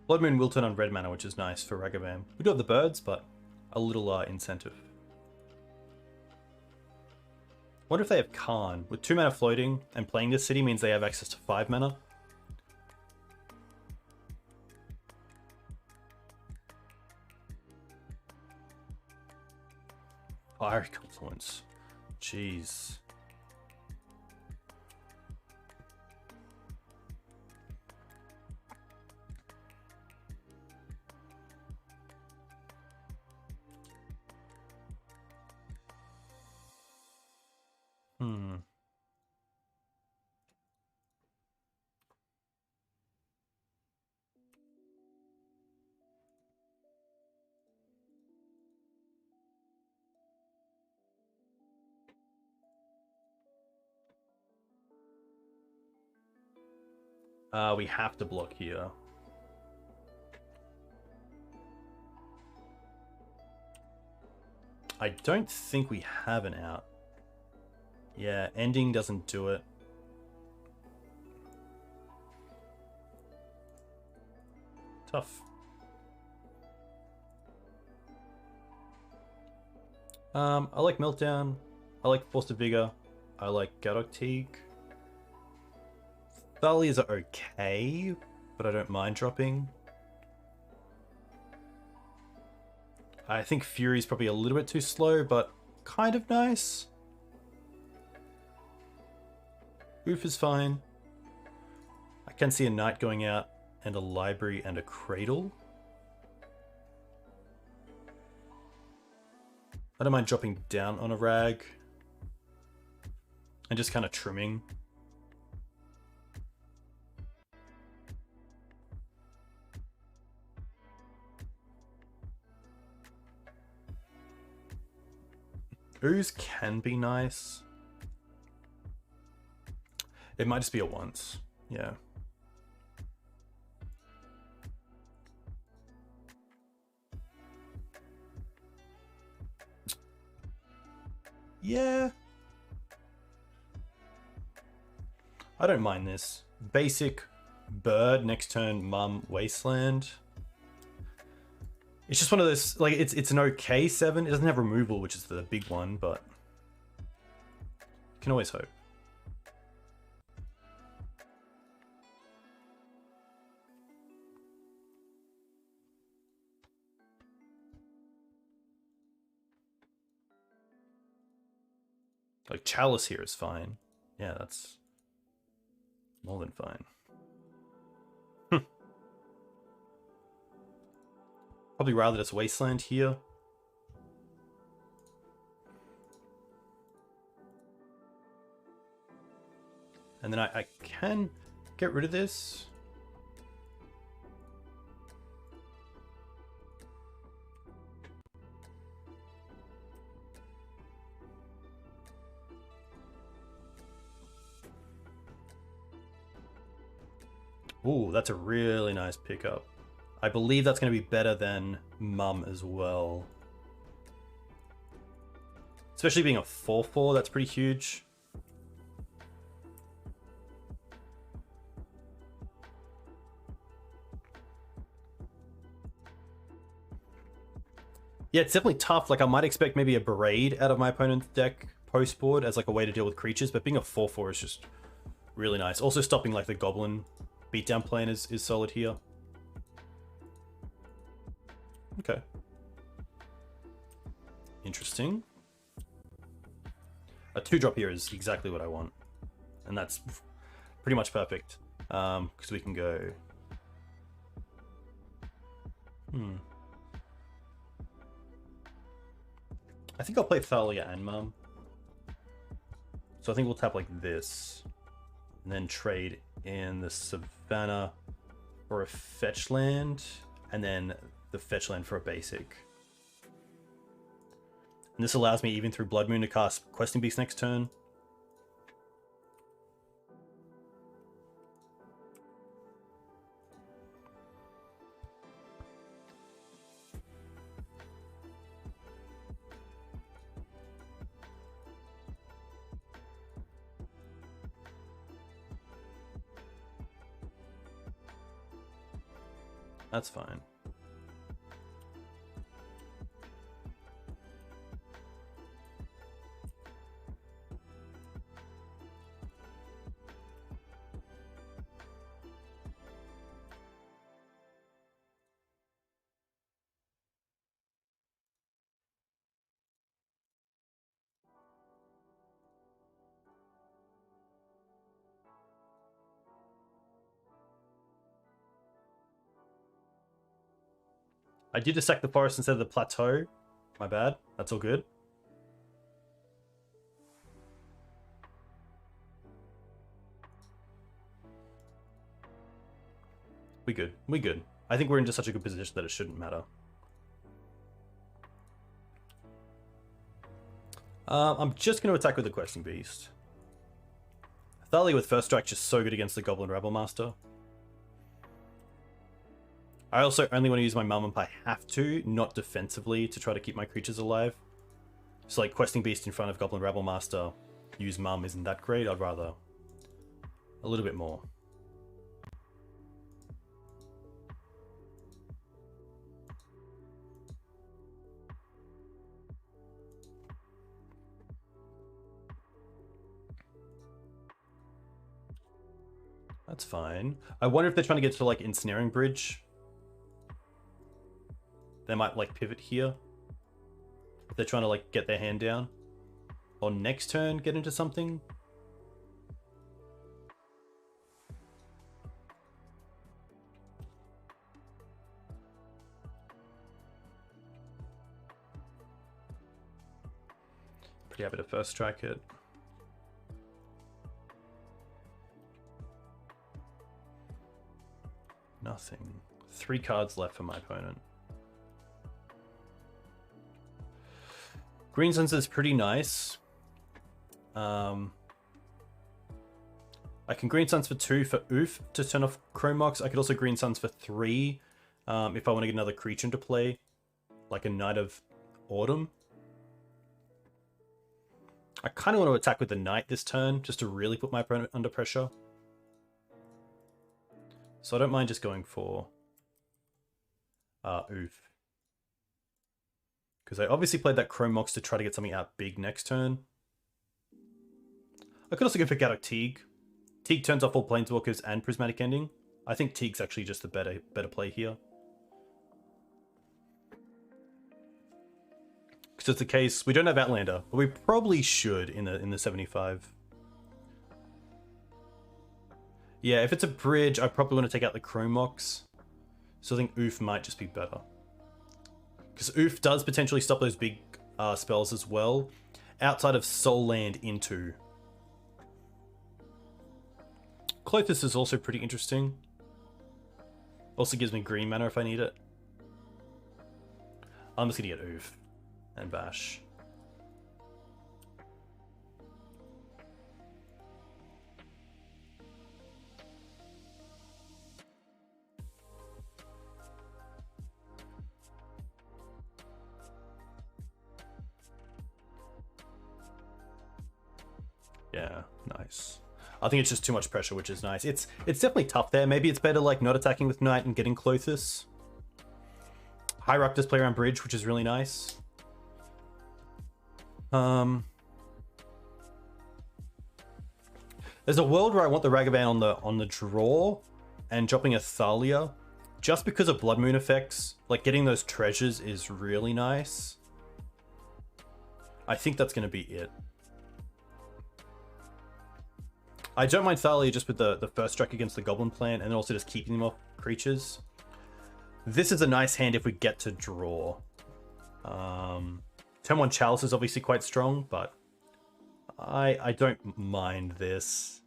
Blood Moon will turn on red mana, which is nice for Ragavan. We do have the birds, but a little incentive. Wonder if they have Khan. With 2 mana floating and playing this city means they have access to 5 mana. Fiery Confluence. Jeez. We have to block here. I don't think we have an out. Yeah, ending doesn't do it. Tough. I like Meltdown. I like Force of Vigor. I like Gaddock Teeg. Thalias are okay, but I don't mind dropping. I think Fury's probably a little bit too slow, but kind of nice. Oof is fine. can see a knight going out and a library and a cradle. I don't mind dropping down on a rag and just kind of trimming. Ooze can be nice. It might just be a once, yeah. Yeah. I don't mind this. Basic bird, next turn mum wasteland. It's just one of those, like, it's an okay 7. It doesn't have removal, which is the big one, but you can always hope. Like, Chalice here is fine. Yeah, that's more than fine. Probably rather just Wasteland here. And then I can get rid of this. Ooh, that's a really nice pickup. I believe that's going to be better than Mum as well. Especially being a 4/4, that's pretty huge. Yeah, it's definitely tough. Like, I might expect maybe a Berate out of my opponent's deck post-board as like a way to deal with creatures, but being a 4/4 is just really nice. Also stopping like the Goblin beatdown plan is solid here. Okay. Interesting. A 2-drop here is exactly what I want. And that's pretty much perfect. Because we can go... I think I'll play Thalia and Mum. So I think we'll tap like this. And then trade in the Savannah for a fetch land. And then the fetch land for a basic. And this allows me, even through Blood Moon, to cast Questing Beast next turn. That's fine. I did dissect the forest instead of the plateau. My bad. That's all good. We good. We good. I think we're in just such a good position that it shouldn't matter. I'm just going to attack with the Questing Beast. Thalia with First Strike just so good against the Goblin Rebel Master. I also only want to use my Mum if I have to, not defensively, to try to keep my creatures alive. So like Questing Beast in front of Goblin Rebel Master, use Mum isn't that great. I'd rather a little bit more. That's fine. I wonder if they're trying to get to like Ensnaring Bridge. They might like pivot here. If they're trying to like get their hand down. Or next turn get into something. Pretty happy to first strike it. Nothing. 3 cards left for my opponent. Green Suns is pretty nice. I can Green Suns for 2 for Oof to turn off Chrome Mox. I could also Green Suns for 3 if I want to get another creature into play, like a Knight of Autumn. I kind of want to attack with the Knight this turn, just to really put my opponent under pressure. So I don't mind just going for Oof. Because I obviously played that Chrome Mox to try to get something out big next turn. I could also go for Gaddock Teeg. Teeg turns off all Planeswalkers and Prismatic Ending. I think Teeg's actually just the better play here. Because it's the case, we don't have Outlander, but we probably should in the 75. Yeah, if it's a bridge, I probably want to take out the Chrome Mox. So I think Oof might just be better. Because Oof does potentially stop those big spells as well, outside of Soul Land into. Clothis is also pretty interesting. Also gives me green mana if I need it. I'm just going to get Oof and Bash. Yeah, nice. I think it's just too much pressure, which is nice. It's definitely tough there. Maybe it's better like not attacking with Knight and getting Clothis. Hierarch does play around bridge, which is really nice. There's a world where I want the Ragavan on the draw and dropping a Thalia. Just because of Blood Moon effects, like getting those treasures is really nice. I think that's going to be it. I don't mind Thalia just with the first strike against the Goblin Plant and then also just keeping them off creatures. This is a nice hand if we get to draw. Turn 1 Chalice is obviously quite strong, but I don't mind this.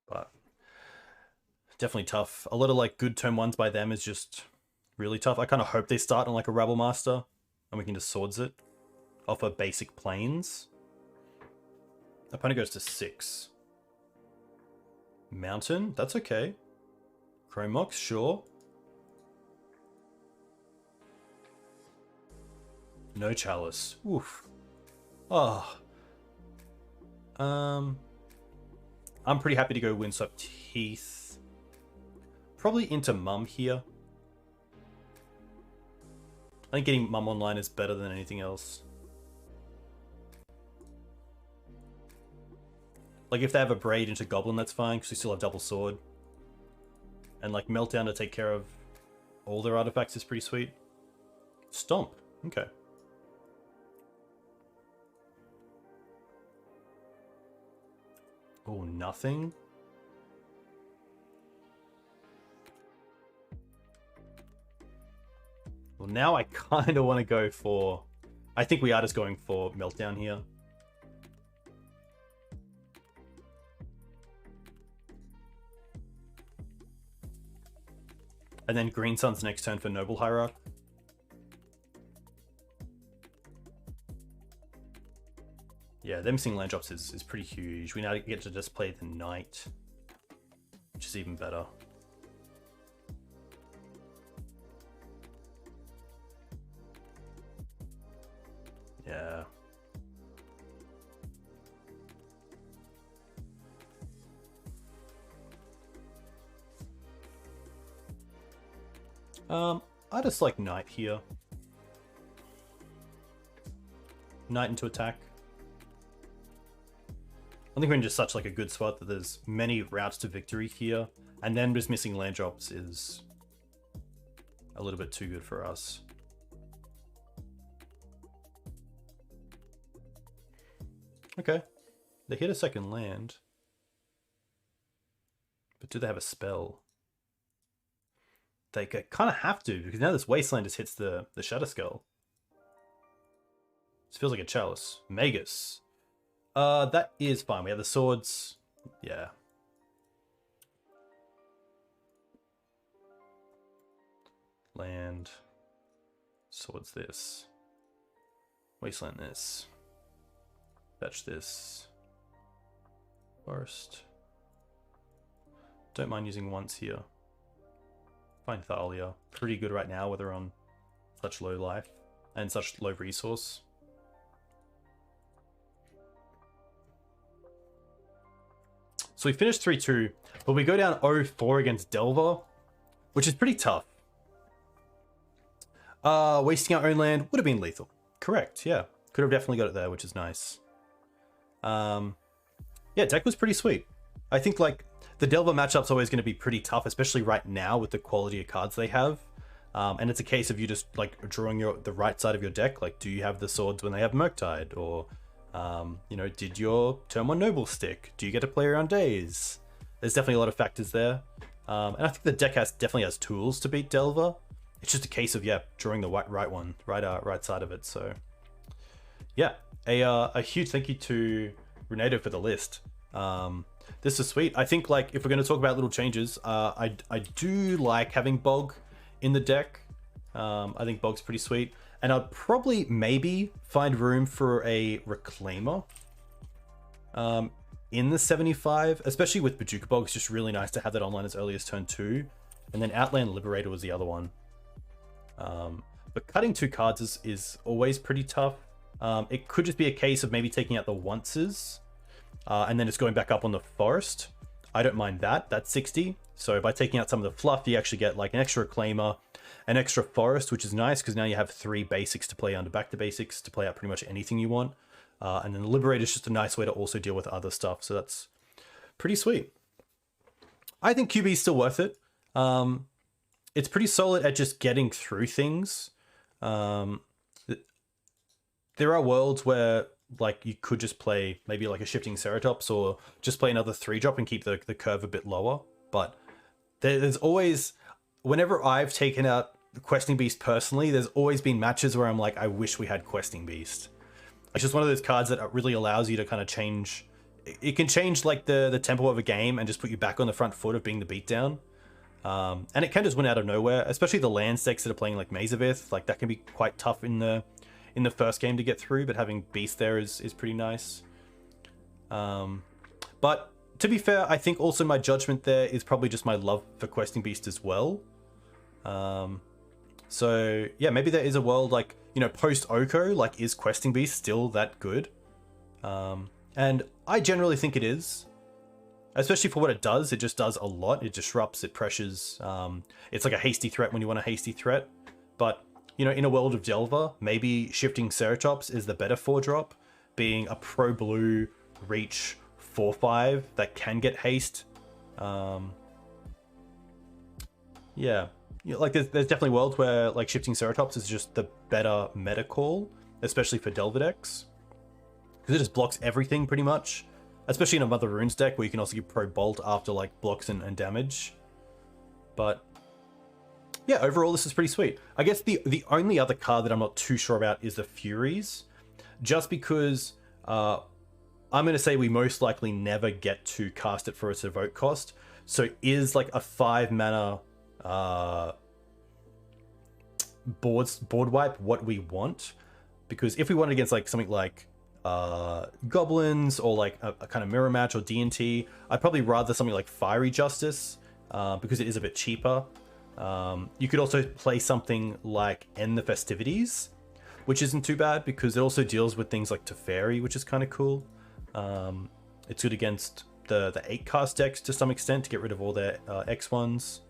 But definitely tough. A lot of like good turn 1s by them is just really tough. I kind of hope they start on like a Rabble Master and we can just swords it off of basic planes. Opponent goes to 6. Mountain, that's okay. Chrome Mox, sure. No Chalice. Oof. Oh. I'm pretty happy to go Windswept Heath. Probably into Mum here. I think getting Mum online is better than anything else. Like if they have a Braid into Goblin, that's fine, because we still have double sword. And like Meltdown to take care of all their artifacts is pretty sweet. Stomp, okay. Oh, nothing? Well, now I kind of want to go for... I think we are just going for Meltdown here. And then Green Sun's next turn for Noble Hierarch. Yeah, them missing land drops is pretty huge. We now get to just play the Knight, which is even better. Yeah. I just like Knight here. Knight into attack. I think we're in just such like a good spot that there's many routes to victory here, and then just missing land drops is a little bit too good for us. Okay, they hit a second land. But do they have a spell? They kind of have to, because now this Wasteland just hits the Shadow Skull. This feels like a Chalice. Magus. That is fine. We have the swords. Yeah. Land. Swords this. Wasteland this. Fetch this. Forest. Don't mind using once here. Find Thalia. Pretty good right now, whether on such low life and such low resource. So we finished 3-2, but we go down 0-4 against Delver, which is pretty tough. Wasting our own land would have been lethal. Correct, yeah. Could have definitely got it there, which is nice. Yeah, deck was pretty sweet. I think like the Delver matchup's always going to be pretty tough, especially right now with the quality of cards they have. And it's a case of you just like drawing the right side of your deck. Like, do you have the swords when they have Murktide? Or, you know, did your turn 1 Noble stick? Do you get to play around days? There's definitely a lot of factors there. And I think the deck definitely has tools to beat Delver. It's just a case of, yeah, drawing the right side of it. So, yeah, a huge thank you to Renato for the list. This is sweet. I think, like, if we're going to talk about little changes, I do like having Bog in the deck. I think Bog's pretty sweet. And I'd probably maybe find room for a Reclaimer in the 75, especially with Bojuka Bog. It's just really nice to have that online as early as turn 2. And then Outland Liberator was the other one. But cutting 2 cards is always pretty tough. It could just be a case of maybe taking out the onces. And then it's going back up on the forest. I don't mind that. That's 60. So by taking out some of the fluff, you actually get like an extra Reclaimer, an extra forest, which is nice because now you have 3 basics to play under back to basics to play out pretty much anything you want. And then the Liberator is just a nice way to also deal with other stuff. So that's pretty sweet. I think QB is still worth it. It's pretty solid at just getting through things. There are worlds where like you could just play maybe like a Shifting Ceratops or just play another 3-drop and keep the curve a bit lower. But there's always, whenever I've taken out the Questing Beast personally, there's always been matches where I'm like, I wish we had Questing Beast. It's just one of those cards that really allows you to kind of change. It can change like the tempo of a game and just put you back on the front foot of being the beatdown. And it can just win out of nowhere, especially the land decks that are playing like Mazavith. Like that can be quite tough in the first game to get through, but having Beast there is pretty nice. But to be fair, I think also my judgment there is probably just my love for Questing Beast as well. So yeah, maybe there is a world like, you know, post Oko, like is Questing Beast still that good? And I generally think it is. Especially for what it does. It just does a lot. It disrupts, it pressures. It's like a hasty threat when you want a hasty threat. But, you know, in a world of Delver, maybe Shifting Ceratops is the better 4-drop, being a pro-blue reach 4/5 that can get haste. Yeah. Like there's definitely worlds where like Shifting Ceratops is just the better meta call, especially for Delver decks. Because it just blocks everything pretty much. Especially in a Mother Runes deck where you can also give Pro Bolt after like blocks and damage. But yeah, overall this is pretty sweet. I guess the only other card that I'm not too sure about is the Furies. Just because I'm going to say we most likely never get to cast it for its evoke cost. So is like a 5 mana board wipe what we want? Because if we want it against like something like goblins or like a kind of mirror match or D&T, I'd probably rather something like Fiery Justice because it is a bit cheaper. You could also play something like End the Festivities, which isn't too bad because it also deals with things like Teferi, which is kind of cool. It's good against the 8-cast decks to some extent to get rid of all their X1s.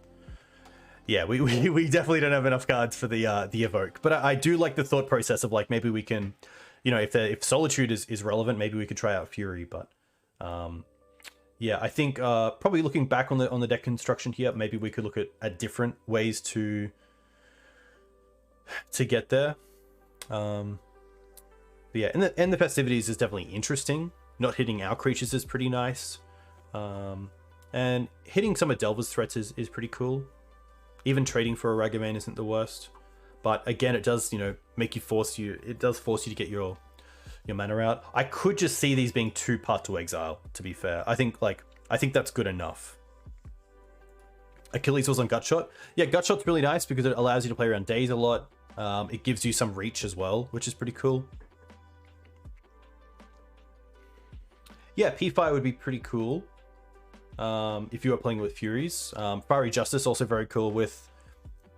Yeah, we definitely don't have enough cards for the evoke, but I do like the thought process of like maybe we can, you know, if Solitude is relevant, maybe we could try out Fury. But yeah, I think probably looking back on the deck construction here, maybe we could look at different ways to get there. But yeah, and the Festivities is definitely interesting. Not hitting our creatures is pretty nice. And And hitting some of Delver's threats is pretty cool. Even trading for a Ragavan isn't the worst. But again, it does, you know, make you force you to get your mana out. I could just see these being 2 Path to Exile, to be fair. I think that's good enough. Achilles was on Gutshot. Yeah, Gutshot's really nice because it allows you to play around days a lot. It gives you some reach as well, which is pretty cool. Yeah, P-Fire would be pretty cool if you were playing with Furies. Fiery Justice, also very cool with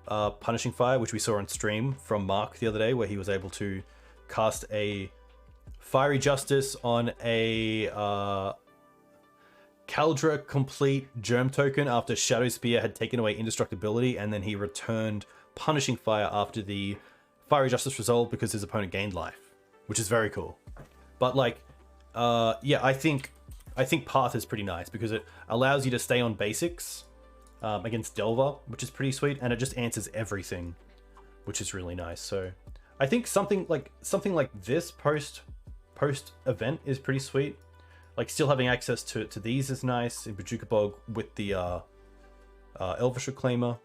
Punishing Fire, which we saw on stream from Mark the other day, where he was able to cast a Fiery Justice on a Kaldra complete Germ token after Shadow Spear had taken away indestructibility, and then he returned Punishing Fire after the Fiery Justice resolved because his opponent gained life, which is very cool. But like, yeah, I think Path is pretty nice because it allows you to stay on basics against Delver, which is pretty sweet, and it just answers everything, which is really nice. So I think something like this post event is pretty sweet. Like, still having access to these is nice in Bojuka Bog with the Elvish Reclaimer.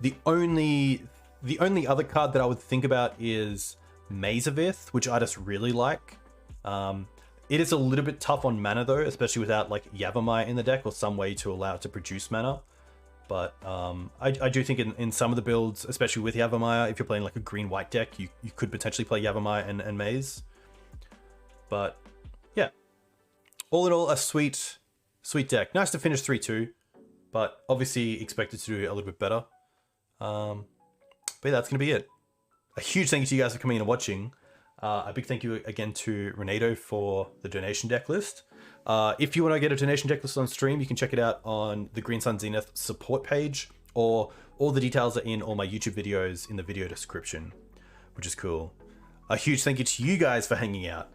The only other card that I would think about is Mazavith, which I just really like. It is a little bit tough on mana though, especially without like Yavimaya in the deck or some way to allow it to produce mana. But I do think in some of the builds, especially with Yavimaya, if you're playing like a green-white deck, you could potentially play Yavimaya and Maze. But yeah, all in all, a sweet deck. Nice to finish 3-2, but obviously expected to do a little bit better. But yeah, that's going to be it. A huge thank you to you guys for coming in and watching. A big thank you again to Renato for the donation deck list. If you want to get a donation deck list on stream, you can check it out on the Green Sun Zenith support page, or all the details are in all my YouTube videos in the video description, which is cool. A huge thank you to you guys for hanging out,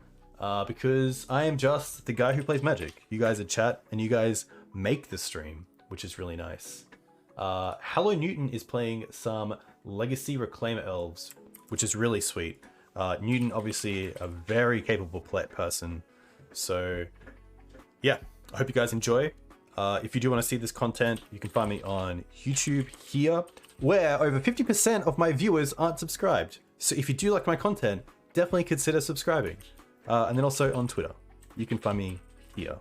because I am just the guy who plays Magic. You guys are chat, and you guys make the stream, which is really nice. Hello Newton is playing some Legacy Reclaimer Elves, which is really sweet. Newton, obviously a very capable person, so yeah, I hope you guys enjoy. If you do want to see this content, you can find me on YouTube here, where over 50% of my viewers aren't subscribed. So if you do like my content, definitely consider subscribing. And then also on Twitter, you can find me here.